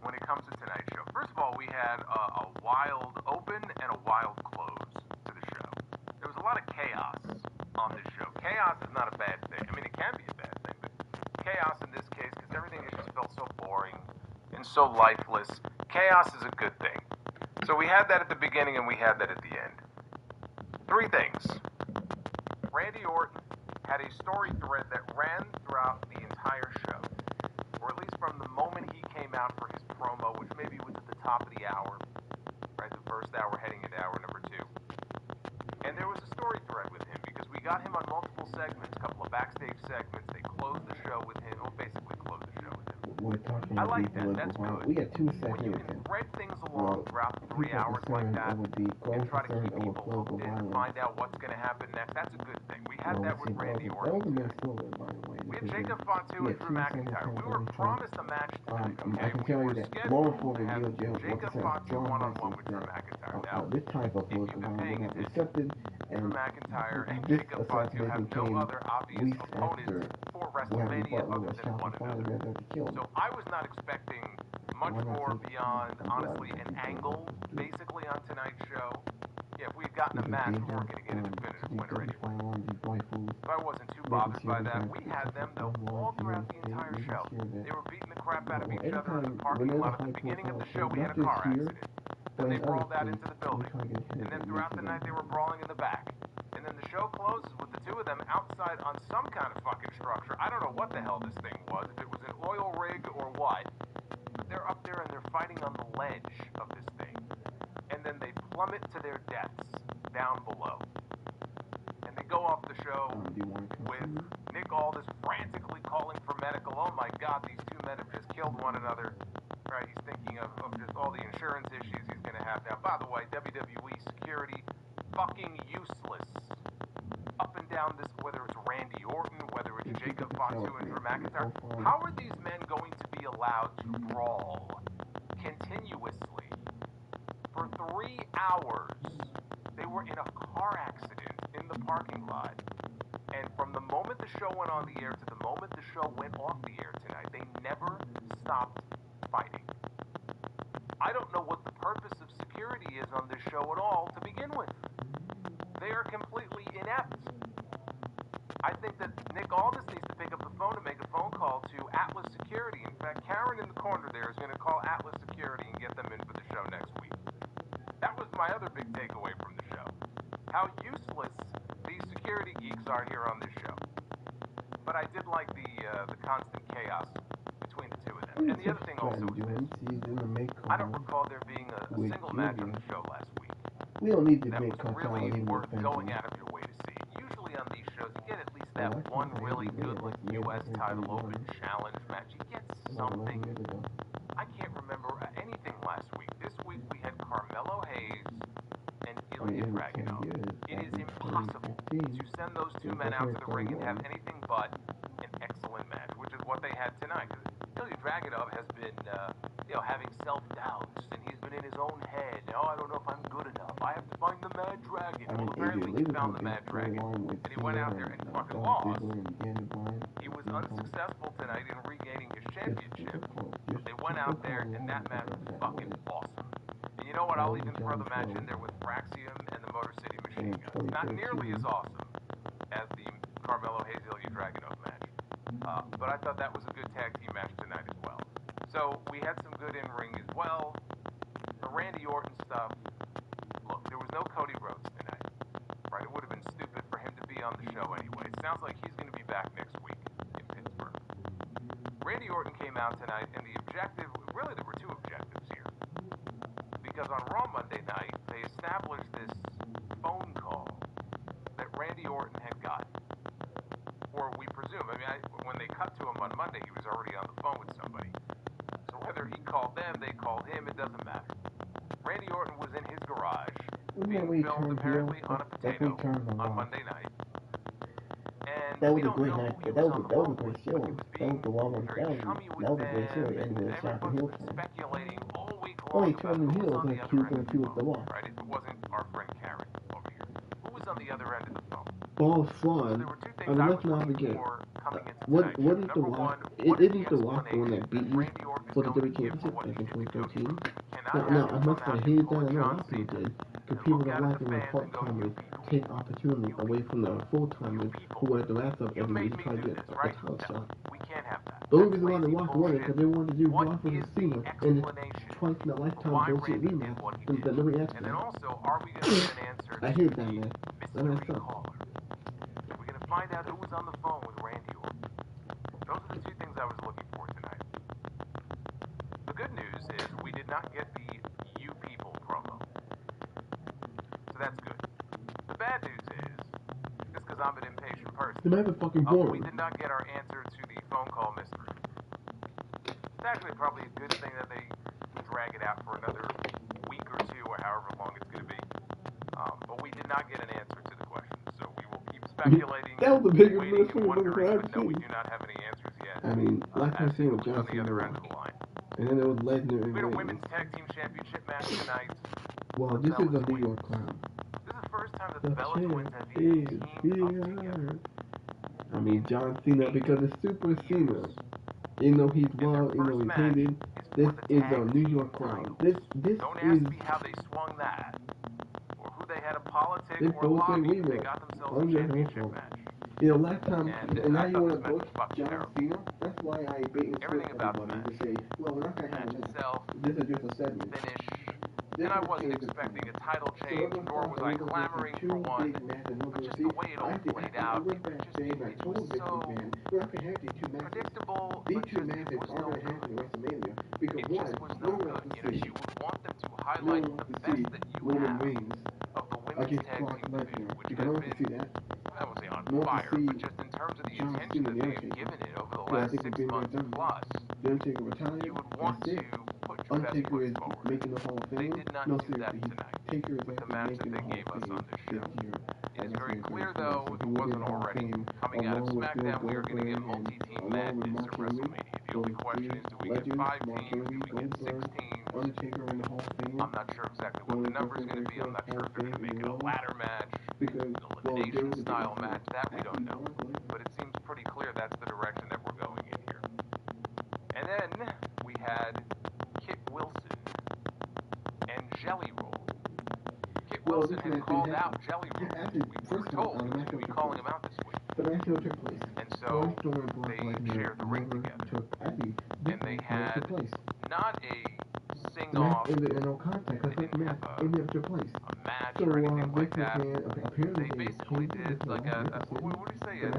When it comes to tonight's show, first of all, we had a wild open and a wild close to the show. There was a lot of chaos on this show. Chaos is not a bad thing. I mean, it can be a bad thing, but chaos in this case, because everything just felt so boring and so lifeless. Chaos is a good thing. So we had that at the beginning and we had that at the end. Three things. Randy Orton had a story thread that ran throughout the entire show, or at least from the moment he came out for his promo, which maybe was at the top of the hour, right, the first hour heading into hour number 2. And there was a story thread with him because we got him on multiple segments, a couple of backstage segments. They closed the show with him, or basically closed the show with him. We're talking I about like the that. political That's violence. good. We had 2 When you segments. can thread things along throughout 3 People hours like concerned that over the and try to keep concerned over people political hooked in, violence. find out what's going to happen next, that's a good thing. We had that with Randy That was Orton. a Minnesota, by the way. We had Jacob Fatu and Drew McIntyre. We were promised a match tonight, I okay? can We tell you were that scheduled going to forward, have Neil Jones, Jacob Fatu John one-on-one with Drew mentioned McIntyre. that Now, this type of if you've political been violence paying will not be attention, accepted, Drew and McIntyre and this Jacob Fatu have assassination no came other obvious weeks opponents after for Randy WrestleMania Butler other was than shot one and fired another. after killed. So I was not expecting much more beyond, honestly, an angle, basically, on tonight's show. Yeah, if we had gotten a match, we weren't going to get a definitive winner anyway. So I wasn't too bothered by that. We had them, though, all throughout the entire show. They were beating the crap out of each other in the parking lot. At the beginning of the show, we had a car accident. Then they brawled out into the building. And then throughout the night, they were brawling in the back. And then the show closes with the two of them outside on some kind of fucking structure. I don't know what the hell this thing was, if it was an oil rig or what. But they're up there and they're fighting on the ledge of this thing. And then they plummet to their deaths down below. And they go off the show with Nick Aldis frantically calling for medical. Oh my God, these two men have just killed one another. Right? He's thinking of just all the insurance issues he's going to have now. By the way, WWE security, fucking useless. Up and down this, whether it's Randy Orton, whether it's Jacob Fatu and Drew McIntyre, how are these men going to be allowed to brawl continuously for 3 hours? They were in a car accident in the parking lot. And from the moment the show went on the air to the moment the show went off the air tonight, they never stopped fighting. I don't know what the purpose of security is on this show at all to begin with. They are completely inept. I think that Nick Aldis needs to pick up the phone and make a phone call to Atlas Security. In fact, Karen in the corner there is going to call Atlas Security and get them in for the show next week. That was my other big takeaway from the show. How useless these security geeks are here on this show. But I did like the constant chaos between the two of them. And the other thing also is this. I don't recall there being a single match on the show last week. We don't need to that make was contact really with worth going out of your way to see. Usually on these shows, you get at least that one really good, like, U.S. title open challenge match. You get something. I can't remember anything last week. This week we had Carmelo Hayes and Ilya Dragunov. It is impossible to send those two men out to the ring and have anything but an excellent match, which is what they had tonight. Ilya Dragunov has been, having self-doubts, and he's been in his own head. Oh, I don't know if I'm good enough. I have to find the Mad Dragon. Well, apparently apparently he found the Mad Dragon, and he went out there and fucking lost. He was unsuccessful tonight in regaining his championship. They went out there, and that match was fucking awesome. And you know what? I'll even throw the match in there with Braxium and the Motor City Machine Guns. Not nearly as awesome as the Carmelo Hayes Ilya Dragunov match. But I thought that was a good tag team match tonight as well. So we had some good in-ring as well. The Randy Orton stuff. Look, there was no Cody Rhodes tonight. Right? It would have been stupid for him to be on the show anyway. It sounds like he's going to be back next week in Pittsburgh. Randy Orton came out tonight, and the objective, really there were two objectives here. Because on Raw Monday night, they established this phone call that Randy Orton had gotten. Or we presume, when they cut to him on Monday, he was already on the phone with somebody. So whether he called them, they called him, it doesn't matter. Randy Orton was in his garage, being filmed apparently on a potato on Monday night. And That we was a don't great know night. who he That was was on a the that was phone a great with, show. but he was That was being the one with very that chummy with that was a great show. them, And and the Shop everyone's Hill been fan. speculating all week Oh, long he about turned who him was heel on the like other he was end gonna of the feud with The phone, Rock. right? If it wasn't our friend Karen over here. Who was on the other end of the phone? Balls So Fun. there were two I things mean, I let's was not looking forget. for coming into What tonight's what show. is The Number Rock? one, what is the Isn't The Rock the one explanation that beat that you Randy Orton is for the going to WWE give for Championship what he back in did to Cody 2013? Rhodes? He cannot Now, have now him I come must out say, and he did pull that. a I know a John lot of people Cena did. Because and people look don't out at like the it when fans and go, you part-timers people, take opportunities you away from the people, full-timers you who people. were at the last of You every made week me trying to do get this, a right? title No, shot. we can't have that. The only That's reason why The lazy Rock won it bullshit. because they wanted to do What Rock versus is the Cena and it's explanation twice in a for lifetime why bullshit Randy did rematch what he that did? nobody asked And then for. also, are we going to get an answer I to hate the that, man. That mystery messed up. caller? We're going to find out who was on the phone with Randy Orton. Those are the two things I was looking for tonight. The good news is we did not get the "You People" promo. So that's good. The bad news is, just because I'm an impatient person, The man's a fucking we boring. did not get our answer to the phone call mystery. It's actually probably a good thing that they drag it out for another week or two or however long it's going to be. But we did not get an answer to the question, so we will keep speculating, That was the biggest waiting and mystery wondering, I've but no, we seen. do not have any answers yet. I mean, like I As said to with who's on John the Cena, other end of the line. and then there was Lesnar We had a and women's Reigns. tag team championship match tonight. Well, this is a New York crowd. This is the first time that The the Bella Twins champ have even is teamed up together. here. I mean, John Cena, because it's Super Cena. Even though he's loved, even though he's hated, this is a New York crowd. This Don't is. ask me how they swung that, or who they had a politic They or both lobby. agree They with got it. themselves a I'm just championship hopeful. match. You know, last time, and now I you thought want this to match book was fucking John terrible. Cena? That's why I bait and Everything switch about the everybody match. to say, well, we're not going to have Match a match. itself, This is just a segment. finish, This and I is wasn't Taker's expecting plan. a title So change, everyone nor thought was that I we were going to clamoring see for two one. big matches. But just the way it all played out, I went it backstage and I told was Vince so McMahon, we're not going to have these two matches. predictable, These but two just it matches was are no going to happen good. at WrestleMania. Because It one, just was no no one good. wants to You know, see, you would want them to no highlight one wants the to best see that you Roman have Reigns of the women's against tag Brock team division, Lesnar. which Because has no one can been, see that. I won't say on No one fire, can see but just in terms of the John attention Cena, that the they have Undertaker. given it over the Because I last think 6 we've been there, months done that. plus, The Undertaker retired. you would want That's to it. put your best Undertaker foot is forward. making the Hall of They Fame. did not No, do that seriously, tonight Taker is with the actually match that making the they Hall gave of us Fame on this this show. year. It is As very of clear, January 4th. though, So if he it will be in wasn't the Hall of already, Fame coming out of along with Bill SmackDown, we are going to get Goldberg and multi-team along with madness Mark at Henry. WrestleMania. The So only question is, do we get legends, 5 Mark teams? Henry, Do we get 6 Goldberg, teams? Undertaker in the Hall of Fame. I'm not sure exactly what the number is going to be. I'm not sure if they're going to make it a ladder match, Because, an well, elimination there style is match. That we don't know. Brock Lesnar. But it seems pretty clear that's the direction that we're going in here. And then we had Kit Wilson and Jelly Roll. Kit Wilson had called out Jelly Roll. We were told he was going to be calling him out this week. The match never took place. And so they shared the ring together. And they had not a sing-off, in no contact, they didn't have it never took place. a match So, or anything like Vince that. McMahon, apparently They basically did like a what do you say, a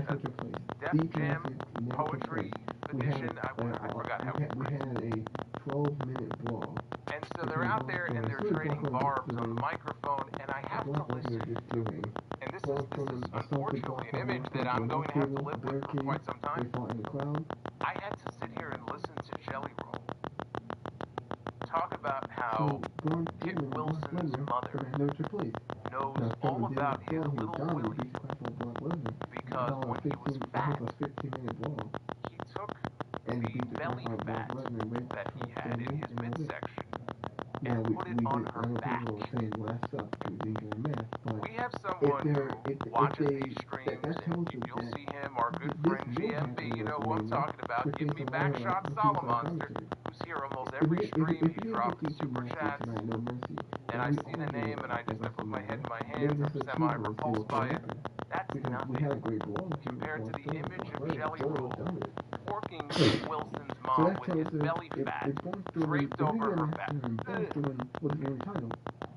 Def Jam poetry edition. I forgot how it was We phrased. had a 12-minute brawl. And so they're out there and they're trading barbs on the microphone, and I have to listen. And this is unfortunately an image that I'm going to have to live with for quite some time. I had to sit here and listen to Jelly Roll talk about how Kit Wilson's mother knows all about his little Willie, because when he was fat, he took the belly fat that he had in his midsection and put it on her back. We have someone who watches these streams, and you'll see him, our good friend GMB, you know who I'm talking about, give me backshot Solomonster, who's here almost every stream. He drops super chats, and I see the name, and I put my head in my hands. I'm semi-repulsed by it. That's nothing compared to the image of Jelly Roll porking Wilson's mom with his belly fat draped over her back.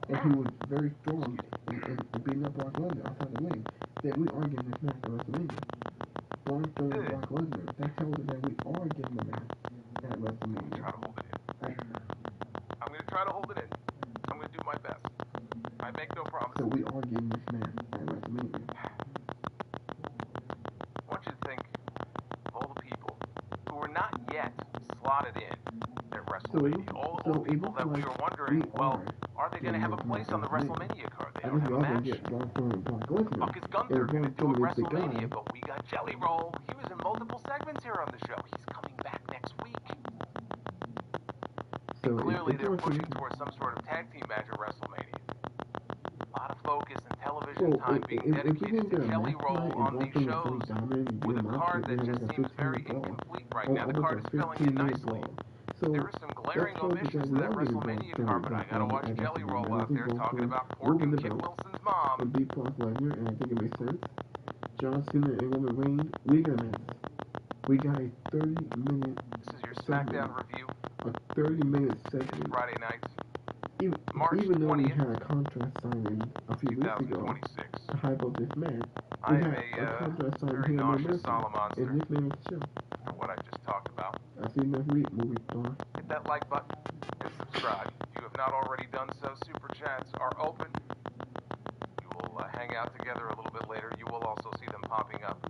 And he was very strong in beating up Brock Lesnar outside the ring. That we are getting this match at WrestleMania. Braun Strowman and Brock Lesnar. That tells us that we are getting the match at WrestleMania. Try to hold it in. I'm going to try to hold it in. I'm going to do my best. I make no promises. So we are getting this match at WrestleMania. I want you to think of all the people who are not yet slotted in at WrestleMania. All the people that we were wondering, well, are they going to have a place on the WrestleMania card? They don't have a match. What the fuck is Gunther going to do at WrestleMania? But we got Jelly Roll. He was in multiple segments here on the show. He's coming back next week. And clearly they're pushing towards some sort of tag team match at WrestleMania. A lot of focus and television time being dedicated to Jelly Roll on these shows with a card that just seems very incomplete right now. The card is filling in nicely. There are some glaring omissions to that WrestleMania card, but I gotta watch Jelly Roll out there talking about porking Kit Wilson's mom. And beat Brock Lesnar, and I think it makes sense. John Cena and Roman Reigns, we got a match. We got a 30-minute. This is your Smackdown review. A 30-minute segment. Friday nights. Even though we had a contract signing a few weeks ago to hype up this match, we had a contract signing very here on nauseous the Solomonster. and this man was chill. For what I just talked about. I'll see you next week, movie star. Hit that like button and subscribe. If you have not already done so, super chats are open. You will hang out together a little bit later. You will also see them popping up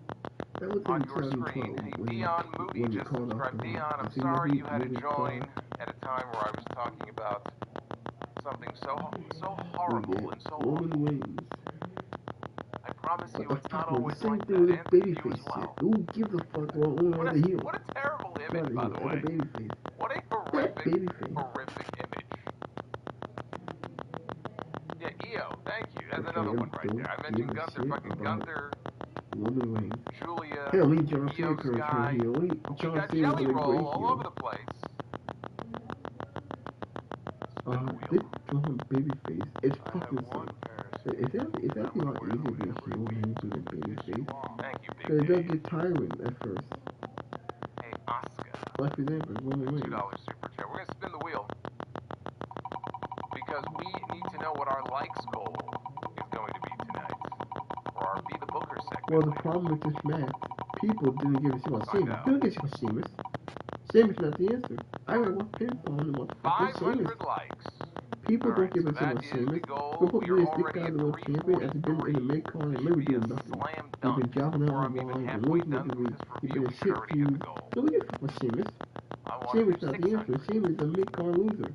on your screen. Hey, Dion Moody just subscribed. Dion, I'm sorry you had to join at a time where I was talking about something so horrible and so awful. I promise you it's not always like that, and for you as well. Who gives a fuck what a heel? What a terrible image, by the way. What a horrific image. Yeah, EO, thank you. That's another one right there. I mentioned Gunther, fucking Gunther, Julia, EO's guy. We got Jelly Roll all over the place. This babyface, it's fucking sick. It's actually a lot easier to be a heel than to be a babyface. Thank you, Big Because it does get tiring at first. Hey, Oscar. Like for example, Roman Reigns. $2 super chat. We're going to spin the wheel. Because we need to know what our likes goal is going to be tonight. For our Be the Booker segment. Well, the problem with this match, people didn't give a shit about Sheamus. Didn't give a shit about Sheamus. Sheamus is not the answer. I would want pinfall and want 500 likes. People don't give a shit about Sheamus. People believe this guy is the world champion after been in the mid-card and maybe doing nothing. He's been jobbing out on the line, and losing every week. He's been a shit feud. So we get with Sheamus. Sheamus is not the answer. Sheamus is a mid-card loser.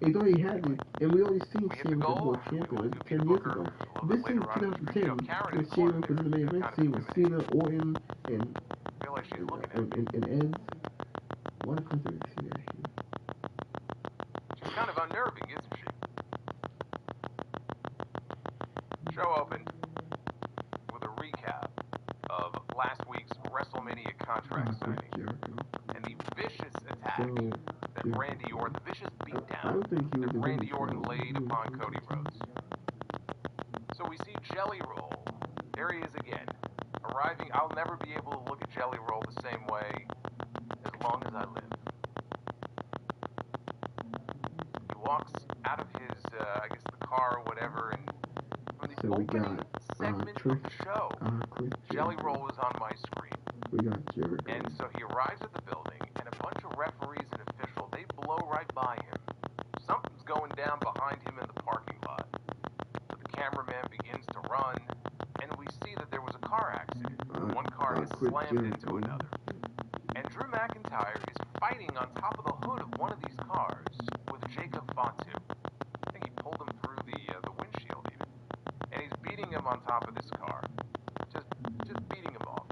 He's already had it, and we already seen Sheamus as world champion like 10 years ago. This is 2010, when Sheamus was in the main event scene with Cena, Orton, and Edge. What a coincidence here, actually. She's kind of unnerving, isn't she? Show opened with a recap of last week's WrestleMania contract signing and the vicious attack that Randy Orton, the vicious beatdown that Randy Orton laid upon Cody Rhodes. So we see Jelly Roll. There he is again, arriving. I'll never be able to look at Jelly Roll the same way as long as I live. He walks out of his, I guess the car or whatever, and from the opening segment of the show, Jelly Roll is on my screen. And so he arrives at the building, and a bunch of referees and officials, they blow right by him. Something's going down behind him in the parking lot. So the cameraman begins to run, and we see that there was a car accident. One car has slammed into another. And Drew McIntyre is fighting on top of the hood of one of these cars with Jacob Fatu. I think he pulled him through the windshield even. And he's beating him on top of this car. Just beating him off.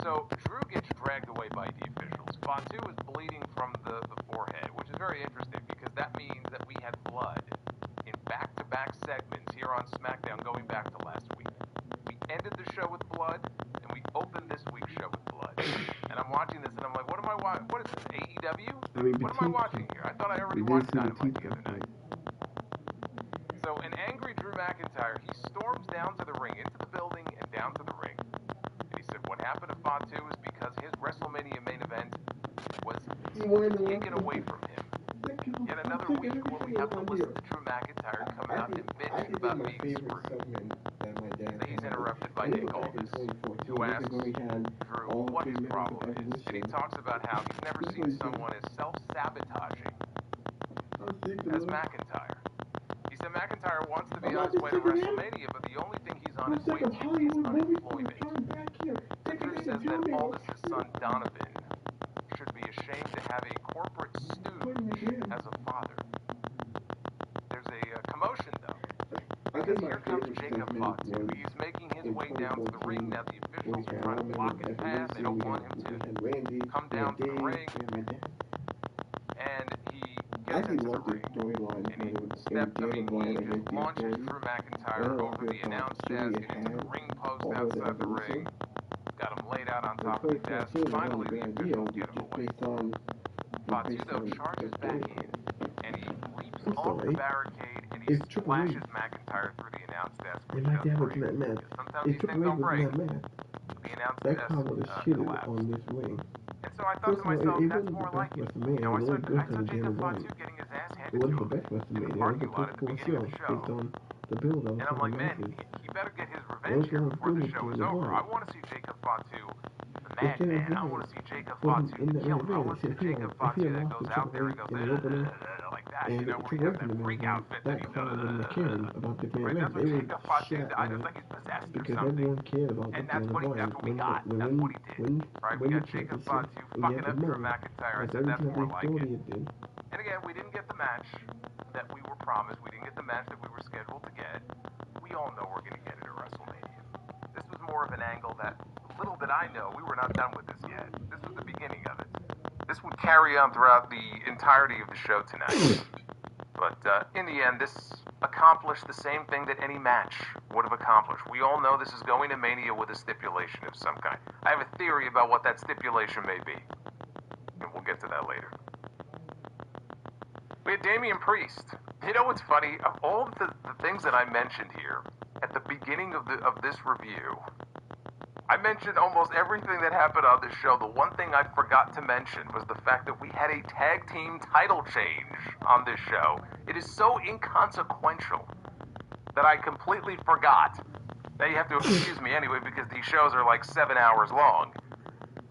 So Drew gets dragged away by the officials. Fatu is bleeding from the forehead, which is very interesting because that means that we had blood here on SmackDown going back to last week. We ended the show with blood, and we opened this week's show with blood. And I'm watching this, and I'm like, what am I watching? What is this, AEW? What am I watching here? I thought I already watched Dynamite the other night. So an angry Drew McIntyre, he storms down to the ring, into the building and down to the ring. And he said what happened to Fatu is because his WrestleMania main event was taken away from him. Yet another week where we have to listen to Drew McIntyre come out and bitch about being screwed. So he's interrupted by Nick Aldis, who asks Drew what his problem is. And he talks about how he's never seen someone as self-sabotaging as McIntyre. He said McIntyre wants to be on his way to WrestleMania, but the only thing he's on his way to is unemployment. Drew says that Aldis' son Donovan should be ashamed to have a corporate stooge as a father. There's a commotion, though, because here comes Jacob Fatu. He's making his way down to the ring. Now the officials are trying to block his path. They don't want him to come down to the ring. And he gets into the ring. And he just launches Drew McIntyre over the announce desk and into the ring post outside the ring. Got him laid out on top of the desk. Finally, the officials get him away. Fatu, though, charges back in, and he leaps off the barricade, and he splashes McIntyre through the announce desk, which does break. Sometimes these things don't break. The announce desk collapsed. And so I thought to myself, that's more like it. You know, I saw Jacob Fatu getting his ass handed to him in the parking lot at the beginning of the show. And I'm like, man, he better get his revenge here before the show is over. I want to see Jacob Fatu, the madman. I want to see Jacob Fatu, the killer. I want to see Jacob Fatu that goes out there and goes, like that, you know, where he has that freak outfit that he does. Right, that's what Jacob Fatu, I just think he's possessed or something. And that's what we got. That's what he did. Right, we got Jacob Fatu fucking up Drew McIntyre. I said that's more like it. And again, we didn't get the match that we were promised. We didn't get the match that we were scheduled to get. We all know we're going to get it at WrestleMania. This was more of an angle that, little did I know, we were not done with this yet. This was the beginning of it. This would carry on throughout the entirety of the show tonight. But in the end, this accomplished the same thing that any match would have accomplished. We all know this is going to Mania with a stipulation of some kind. I have a theory about what that stipulation may be. And we'll get to that later. We had Damian Priest. You know what's funny? Of all the things that I mentioned here at the beginning of this review, I mentioned almost everything that happened on this show. The one thing I forgot to mention was the fact that we had a tag team title change on this show. It is so inconsequential that I completely forgot. Now you have to excuse me anyway because these shows are like 7 hours long.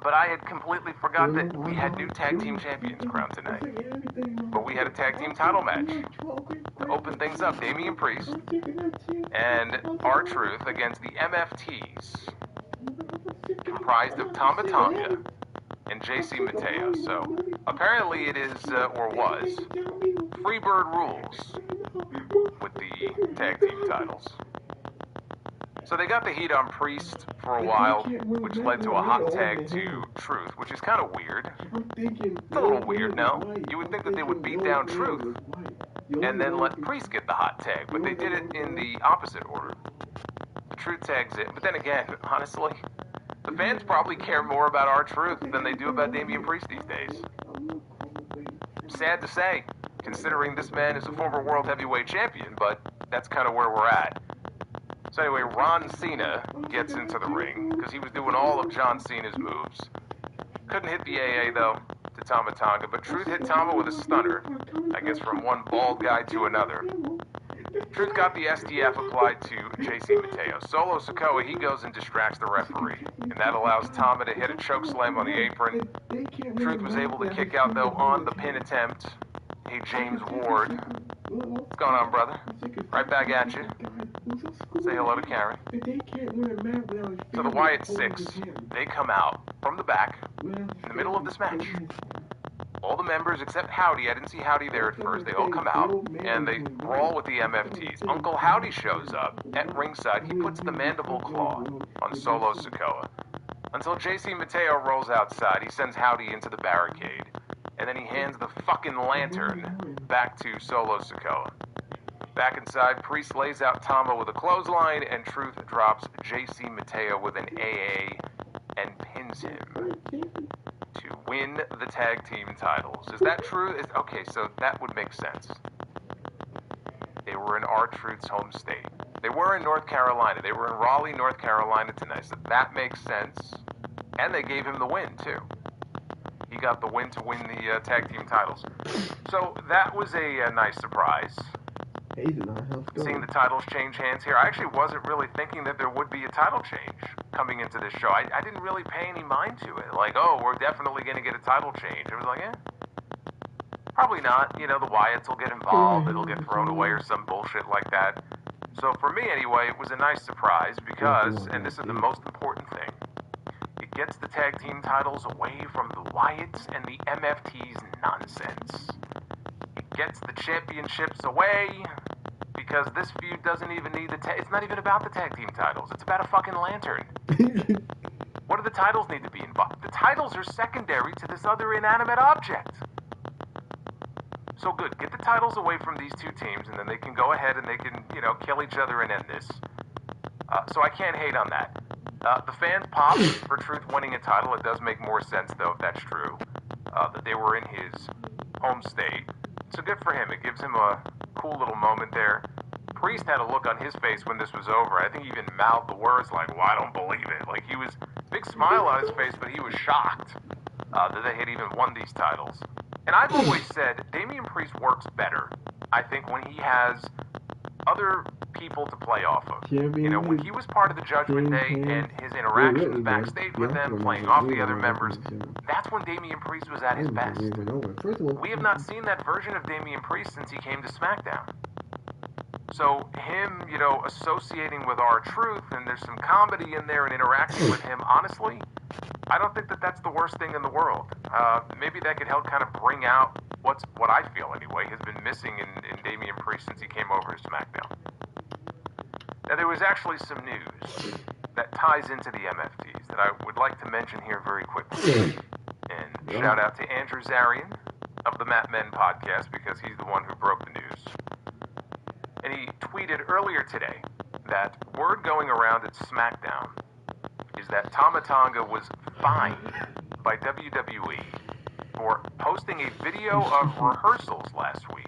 But I had completely forgot that we had new tag team champions crowned tonight. But we had a tag team title match to open things up. Damian Priest and R-Truth against the MFTs, comprised of Tama Tonga and JC Mateo. So apparently it is, or was, Freebird rules with the tag team titles. So they got the heat on Priest for a while, which led to a hot tag to Truth, which is kind of weird. It's a little weird, no? You would think that they would beat down Truth and then let Priest get the hot tag, but they did it in the opposite order. Truth tags it, but then again, honestly, the fans probably care more about R-Truth than they do about Damian Priest these days. Sad to say, considering this man is a former World Heavyweight Champion, but that's kind of where we're at. So anyway, Ron Cena gets into the ring because he was doing all of John Cena's moves. Couldn't hit the AA though to Tama Tonga, but Truth hit Tama with a stunner, I guess from one bald guy to another. Truth got the STF applied to JC Mateo. Solo Sikoa, he goes and distracts the referee, and that allows Tama to hit a chokeslam on the apron. Truth was able to kick out though on the pin attempt. Hey, James Ward. What's going on, brother? Right back at you. Say hello to Karen. So the Wyatt Six, they come out from the back in the middle of this match. All the members except Howdy, I didn't see Howdy there at first, they all come out and they brawl with the MFTs. Uncle Howdy shows up at ringside. He puts the mandible claw on Solo Sikoa until JC Mateo rolls outside. He sends Howdy into the barricade. And then he hands the fucking lantern back to Solo Sikoa. Back inside, Priest lays out Tama with a clothesline, and Truth drops JC Mateo with an AA and pins him to win the tag team titles. Is that true? Okay, so that would make sense. They were in R-Truth's home state. They were in North Carolina. They were in Raleigh, North Carolina tonight, so that makes sense. And they gave him the win, too. He got the win to win the tag team titles. So that was a nice surprise. Seeing the titles change hands here. I actually wasn't really thinking that there would be a title change coming into this show. I didn't really pay any mind to it. Like, oh, we're definitely going to get a title change. It was like, probably not. You know, the Wyatts will get involved. It'll get thrown away or some bullshit like that. So for me, anyway, it was a nice surprise because, and this is the most important thing, it gets the tag team titles away from the Wyatts and the MFT's nonsense. It gets the championships away because this feud doesn't even need it's not even about the tag team titles. It's about a fucking lantern. What do the titles need to be involved? The titles are secondary to this other inanimate object. So good, get the titles away from these two teams, and then they can go ahead and they can, you know, kill each other and end this. So I can't hate on that. The fans popped for Truth winning a title. It does make more sense, though, if that's true, that they were in his home state. So good for him. It gives him a cool little moment there. Priest had a look on his face when this was over. I think he even mouthed the words like, well, I don't believe it. Like, he was, big smile on his face, but he was shocked that they had even won these titles. And I've always said Damian Priest works better, I think, when he has other people to play off of. You know, when he was part of the Judgment Day and his interactions backstage with them, playing off the other members, that's when Damian Priest was at his best. We have not seen that version of Damian Priest since he came to SmackDown. So him, you know, associating with R-Truth, and there's some comedy in there and interacting with him, honestly, I don't think that that's the worst thing in the world. Maybe that could help kind of bring out what I feel, anyway, has been missing in Damian Priest since he came over to SmackDown. Now, there was actually some news that ties into the MFTs that I would like to mention here very quickly. And shout out to Andrew Zarian of the Mat Men podcast, because he's the one who broke the news. And he tweeted earlier today that word going around at SmackDown is that Tama Tonga was fined by WWE for posting a video of rehearsals last week.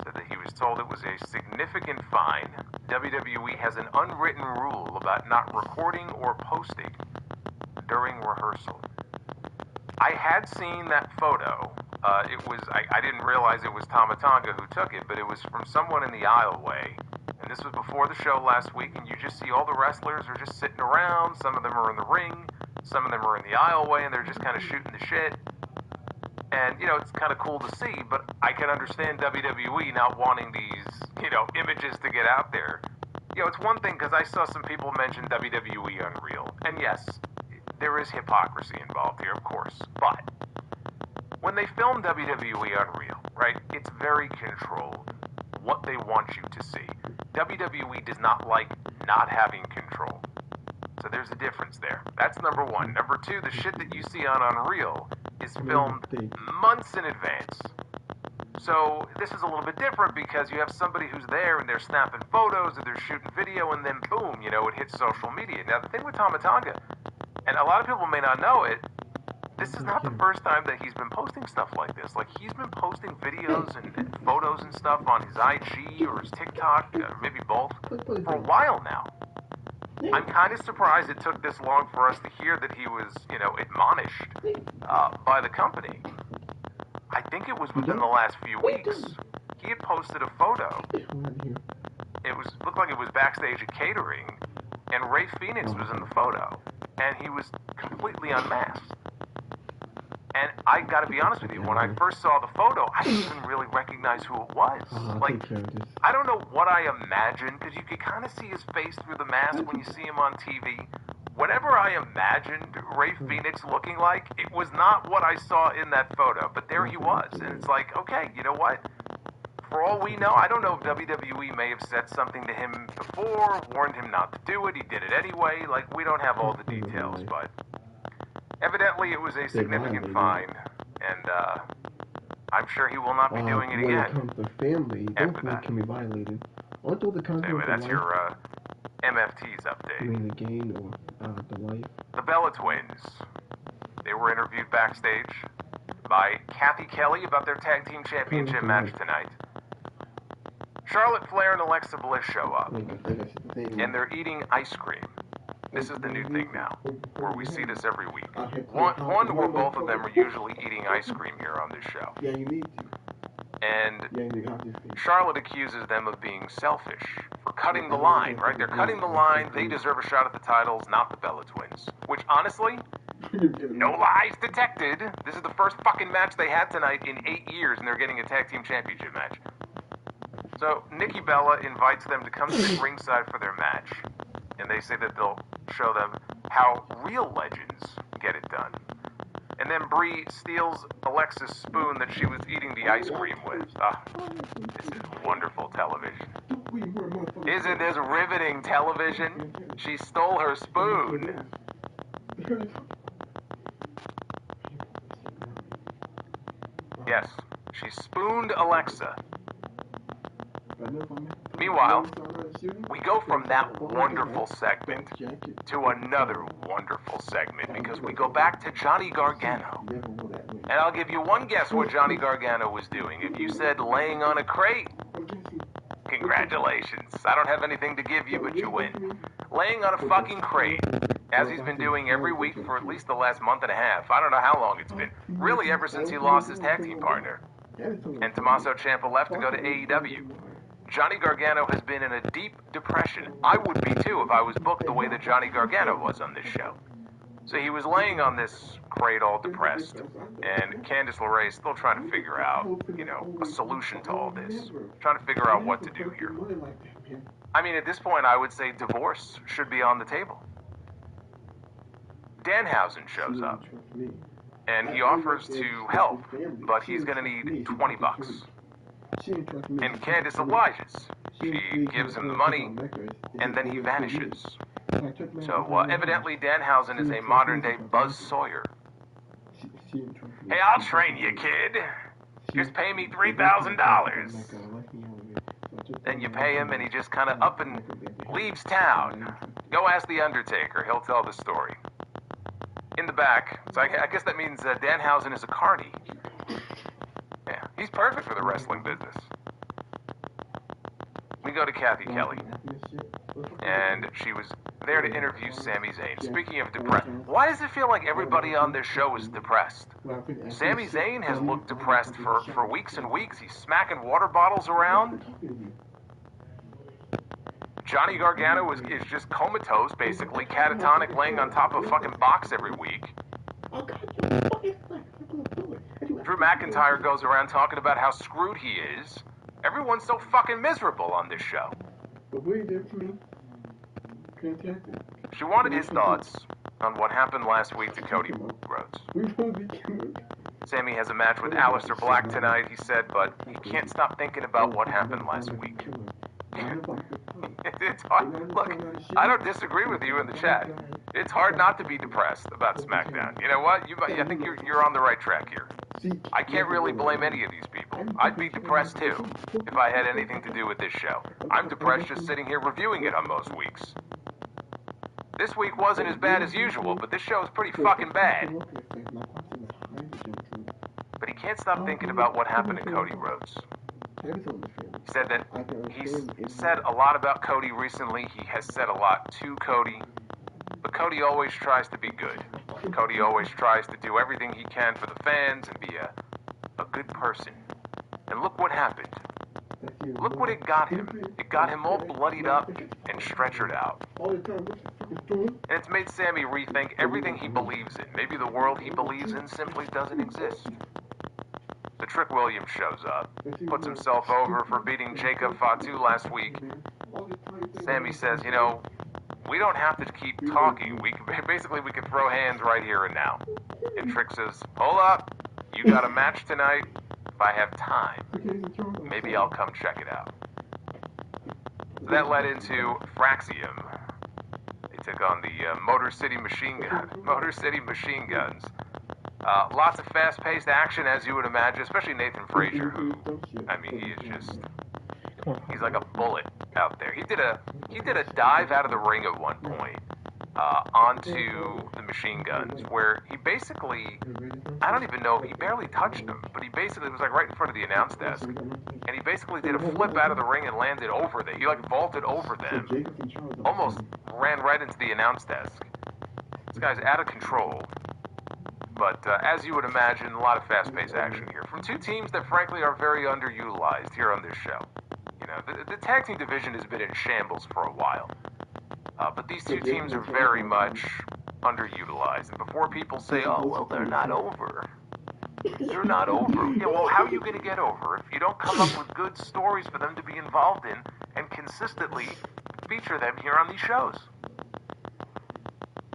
Said that he was told it was a significant fine. WWE has an unwritten rule about not recording or posting during rehearsal. I had seen that photo. I didn't realize it was Tama Tonga who took it, but it was from someone in the aisleway. And this was before the show last week, and you just see all the wrestlers are just sitting around. Some of them are in the ring, some of them are in the aisleway, and they're just kind of shooting the shit. And, you know, it's kind of cool to see, but I can understand WWE not wanting these, you know, images to get out there. You know, it's one thing, because I saw some people mention WWE Unreal. And yes, there is hypocrisy involved here, of course. But when they film WWE Unreal, right, it's very controlled what they want you to see. WWE does not like not having control. So there's a difference there. That's number one. Number two, the shit that you see on Unreal is filmed months in advance. So this is a little bit different because you have somebody who's there and they're snapping photos or they're shooting video, and then boom, you know, it hits social media. Now the thing with Tama Tonga, and a lot of people may not know it, this is not the first time that he's been posting stuff like this. Like, he's been posting videos and photos and stuff on his IG or his TikTok, maybe both, for a while now. I'm kind of surprised it took this long for us to hear that he was, you know, admonished by the company. I think it was within the last few weeks. He had posted a photo. It looked like it was backstage at catering, and Ray Phoenix was in the photo, and he was completely unmasked. And I gotta be honest with you, when I first saw the photo, I didn't even really recognize who it was. Like, I don't know what I imagined, because you could kind of see his face through the mask when you see him on TV. Whatever I imagined Ray Phoenix looking like, it was not what I saw in that photo. But there he was, and it's like, okay, you know what? For all we know, I don't know if WWE may have said something to him before, warned him not to do it, he did it anyway. Like, we don't have all the details, but evidently it was a significant fine, and I'm sure he will not be doing it When again. it comes to family, After both that. can be violated. Aren't those the So anyway, that's the your MFT's update. You mean the game or the wife? The Bella Twins. They were interviewed backstage by Kathy Kelly about their tag team championship match tonight. Charlotte Flair and Alexa Bliss show up, and they're eating ice cream. This is the new thing now, where we see this every week. One or both of them are usually eating ice cream here on this show. Yeah, you need to. And Charlotte accuses them of being selfish for cutting the line, right? They're cutting the line. They deserve a shot at the titles, not the Bella Twins. Which, honestly, no lies detected. This is the first fucking match they had tonight in 8 years, and they're getting a tag team championship match. So, Nikki Bella invites them to come to ringside for their match. And they say that they'll show them how real legends get it done. And then Brie steals Alexa's spoon that she was eating the ice cream with. This is wonderful television. Isn't this riveting television? She stole her spoon. Yes, she spooned Alexa. Meanwhile, we go from that wonderful segment to another wonderful segment because we go back to Johnny Gargano. And I'll give you one guess what Johnny Gargano was doing. If you said laying on a crate, congratulations. I don't have anything to give you, but you win. Laying on a fucking crate, as he's been doing every week for at least the last month and a half. I don't know how long it's been. Really, ever since he lost his tag team partner. And Tommaso Ciampa left to go to AEW. Johnny Gargano has been in a deep depression. I would be too if I was booked the way that Johnny Gargano was on this show. So he was laying on this crate all depressed, and Candice LeRae is still trying to figure out, a solution to all this. Trying to figure out what to do here. I mean, at this point, I would say divorce should be on the table. Danhausen shows up, and he offers to help, but he's going to need $20. And Candice obliges. She gives him the money, and then he vanishes. So, evidently, Danhausen is a modern-day Buzz Sawyer. Hey, I'll train you, kid. Just pay me $3,000. Then you pay him, and he just kind of up and leaves town. Go ask The Undertaker. He'll tell the story. In the back, so I guess that means Danhausen is a carny. Yeah, he's perfect for the wrestling business. We go to Kathy Kelly, and she was there to interview Sami Zayn. Speaking of depressed, why does it feel like everybody on this show is depressed? Sami Zayn has looked depressed for weeks and weeks. He's smacking water bottles around. Johnny Gargano is just comatose, basically, catatonic, laying on top of a fucking box every week. Drew McIntyre goes around talking about how screwed he is. Everyone's so fucking miserable on this show. She wanted his thoughts on what happened last week to Cody Rhodes. Sammy has a match with Aleister Black tonight, he said, but he can't stop thinking about what happened last week. It's hard. Look, I don't disagree with you in the chat. It's hard not to be depressed about SmackDown. You know what? I think you're on the right track here. I can't really blame any of these people. I'd be depressed too if I had anything to do with this show. I'm depressed just sitting here reviewing it on most weeks. This week wasn't as bad as usual, but this show is pretty fucking bad. But he can't stop thinking about what happened to Cody Rhodes. He said that he's said a lot about Cody recently. He has said a lot to Cody. But Cody always tries to be good. Cody always tries to do everything he can for the fans and be a good person. And look what happened. Look what it got him. It got him all bloodied up and stretchered out. And it's made Sammy rethink everything he believes in. Maybe the world he believes in simply doesn't exist. So Trick Williams shows up, puts himself over for beating Jacob Fatu last week. Sammy says, we don't have to keep talking. We can throw hands right here and now. And Trick says, hold up. You got a match tonight. If I have time, maybe I'll come check it out. So that led into Fraxium. They took on the Motor City Machine Guns. Lots of fast-paced action, as you would imagine, especially Nathan Frazier, who, I mean, he is just, he's like a bullet out there. He did a dive out of the ring at one point onto the machine guns, where he basically, I don't even know, he barely touched them, but he basically was like right in front of the announce desk, and he basically did a flip out of the ring and landed over them. He like vaulted over them, almost ran right into the announce desk. This guy's out of control. But as you would imagine, a lot of fast-paced action here from two teams that frankly are very underutilized here on this show. You know, the tag team division has been in shambles for a while. But these two teams are very much underutilized. And before people say, oh, well, they're not over. They're not over. Yeah, well, how are you going to get over if you don't come up with good stories for them to be involved in and consistently feature them here on these shows?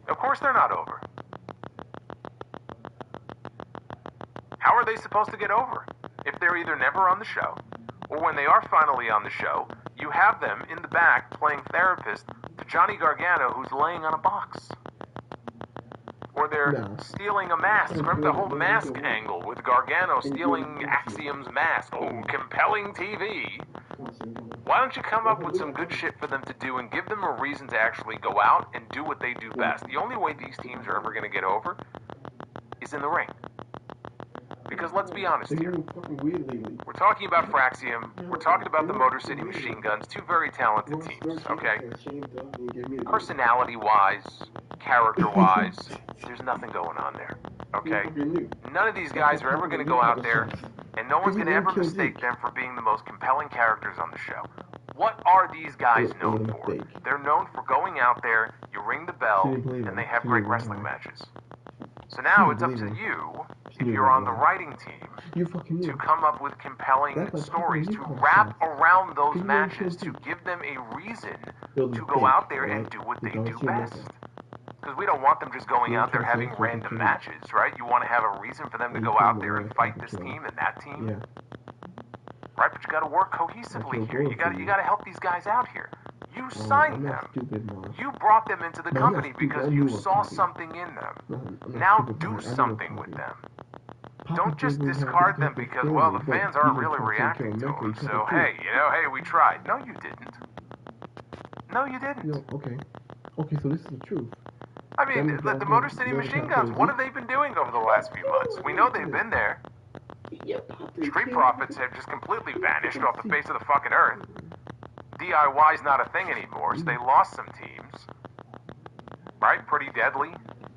Of course they're not over. How are they supposed to get over if they're either never on the show, or when they are finally on the show, you have them in the back playing therapist to Johnny Gargano who's laying on a box? Or they're stealing a mask. Remember the whole mask angle with Gargano stealing Axiom's mask? Oh, compelling TV. Why don't you come up with some good shit for them to do and give them a reason to actually go out and do what they do best? The only way these teams are ever going to get over is in the ring. Because let's be honest here, we're talking about Fraxium, we're talking about the Motor City Machine Guns, two very talented teams, okay? Personality-wise, character-wise, there's nothing going on there, okay? None of these guys are ever going to go out there, and no one's going to ever mistake them for being the most compelling characters on the show. What are these guys known for? They're known for going out there, you ring the bell, and they have great wrestling matches. So now it's up to you, if you're on the writing team, to come up with compelling stories, to wrap around those matches, to give them a reason to go out there and do what they do best. Because we don't want them just going out there having random matches, right? You want to have a reason for them to go out there and fight this team and that team. Right? But you got to work cohesively here. You got to help these guys out here. You signed them. You brought them into the company because you saw something in them. Now do something with them. Don't just discard them because, well, the fans aren't really reacting to them. So, hey, hey, we tried. No, you didn't. No, you didn't. Okay, so this is the truth. I mean, the Motor City Machine Guns, what have they been doing over the last few months? We know they've been there. Street Profits have just completely vanished off the face of the fucking earth. DIY's not a thing anymore, so they lost some teams. Right? Pretty Deadly.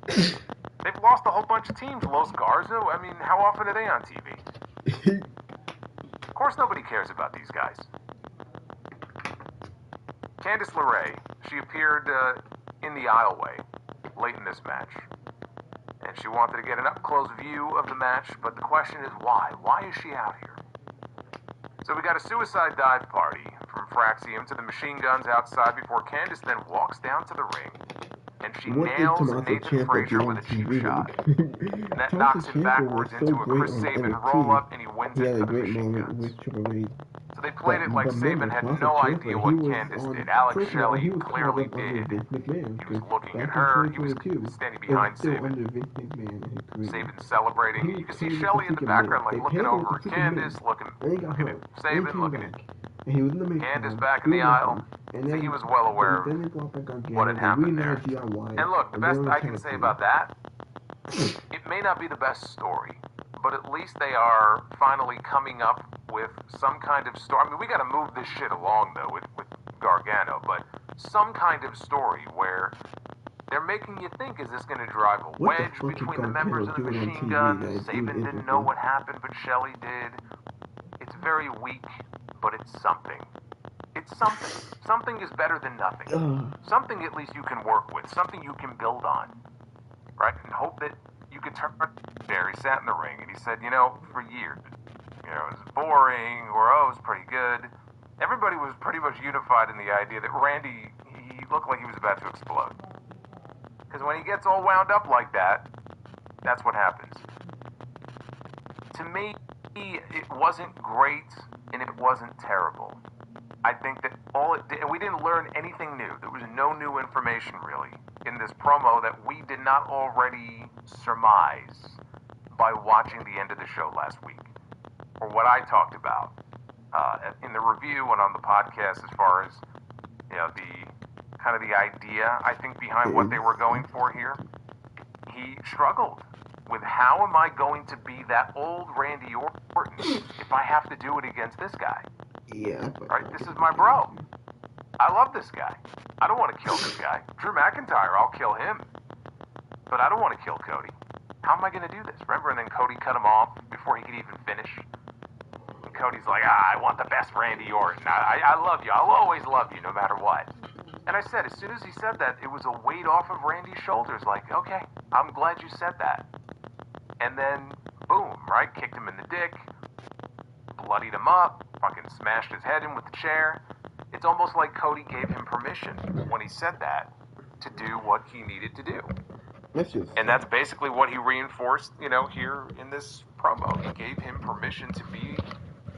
They've lost a whole bunch of teams. Los Garza, I mean, how often are they on TV? Of course nobody cares about these guys. Candice LeRae, she appeared in the aisleway late in this match. And she wanted to get an up-close view of the match, but the question is why? Why is she out here? So we got a suicide dive party from Fraxium to the machine guns outside before Candice then walks down to the ring and she nails Nathan Frazier with a cheap shot. And that knocks him backwards into a Chris Sabin roll-up and he wins it for the machine guns. So they played it like Sabin had no idea what Candice did. Alex Shelley clearly did. He was looking at her. He was standing behind Sabin. Sabin celebrating. You can see Shelley in the background, like looking over at Candice, looking at Sabin, looking at Candice back in the aisle. So he was well aware of what had happened there. And look, the best I can say about that, it may not be the best story, but at least they are finally coming up with some kind of story. I mean, we got to move this shit along, though, with Gargano, but some kind of story where they're making you think, is this going to drive a wedge between the members of the machine guns? Sabin didn't know what happened, but Shelley did. It's very weak, but it's something. It's something. Something is better than nothing. Something at least you can work with. Something you can build on. Right? And hope that you could turn there. He sat in the ring and he said, for years, it was boring, or, it was pretty good. Everybody was pretty much unified in the idea that Randy, he looked like he was about to explode. Because when he gets all wound up like that, that's what happens. To me, it wasn't great and it wasn't terrible. I think that all it did, and we didn't learn anything new. There was no new information really in this promo that we did not already surmise by watching the end of the show last week, or what I talked about in the review and on the podcast, as far as the kind of the idea I think behind what they were going for here. He struggled with how am I going to be that old Randy Orton if I have to do it against this guy? Yeah. Right? This is my bro. I love this guy. I don't want to kill this guy. Drew McIntyre, I'll kill him. But I don't want to kill Cody. How am I going to do this? Remember, and then Cody cut him off before he could even finish. And Cody's like, I want the best Randy Orton. I love you. I'll always love you no matter what. And I said, as soon as he said that, it was a weight off of Randy's shoulders. Like, okay, I'm glad you said that. And then, boom, right? Kicked him in the dick, bloodied him up, fucking smashed his head in with the chair. It's almost like Cody gave him permission when he said that to do what he needed to do. And that's basically what he reinforced, here in this promo. He gave him permission to be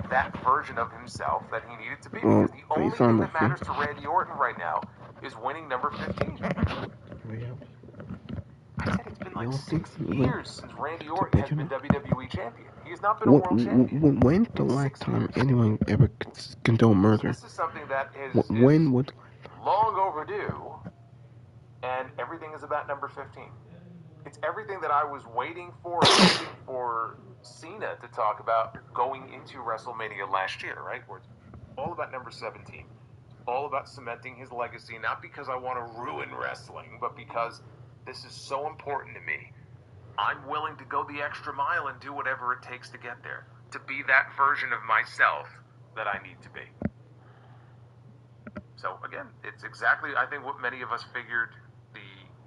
that version of himself that he needed to be. Because the only thing that matters to Randy Orton right now is winning number 15. I said it's been like 6 years since Randy Orton has been WWE champion. He has not been a world champion. When's the last time anyone ever condoned murder? So this is something that is long overdue, and everything is about number 15. It's everything that I was waiting for Cena to talk about going into WrestleMania last year, right? Where it's all about number 17. All about cementing his legacy, not because I want to ruin wrestling, but because this is so important to me. I'm willing to go the extra mile and do whatever it takes to get there. To be that version of myself that I need to be. So again, it's exactly, I think, what many of us figured the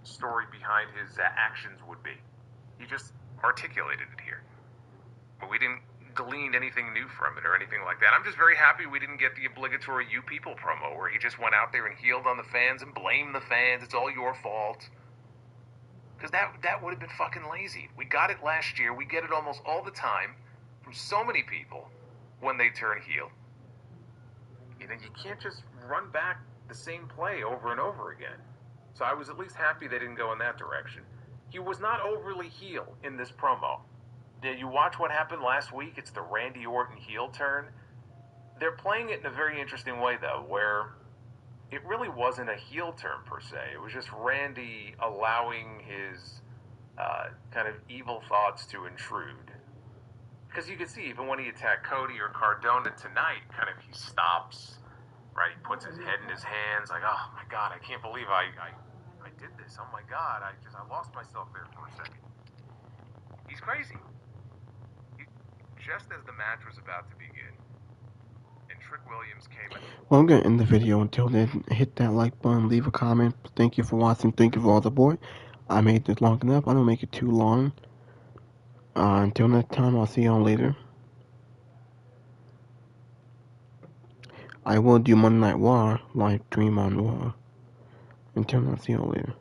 story behind his actions would be. He just articulated it here. But we didn't glean anything new from it or anything like that. I'm just very happy we didn't get the obligatory You People promo where he just went out there and healed on the fans and blamed the fans. It's all your fault. Because that would have been fucking lazy. We got it last year. We get it almost all the time from so many people when they turn heel. You can't just run back the same play over and over again. So I was at least happy they didn't go in that direction. He was not overly heel in this promo. Did you watch what happened last week? It's the Randy Orton heel turn. They're playing it in a very interesting way, though, where it really wasn't a heel turn per se. It was just Randy allowing his kind of evil thoughts to intrude. Because you can see, even when he attacked Cody or Cardona tonight, kind of he stops, right? He puts his head in his hands, like, oh my God, I can't believe I did this. Oh my God, I lost myself there for a second. He's crazy. Just as the match was about to begin, and Trick Williams came in. Well, I'm going to end the video. Until then, hit that like button, leave a comment. Thank you for watching. Thank you for all the support. I made this long enough. I don't make it too long. Until next time, I'll see y'all later. I will do Monday Night Raw live stream on Raw. Until then, I'll see y'all later.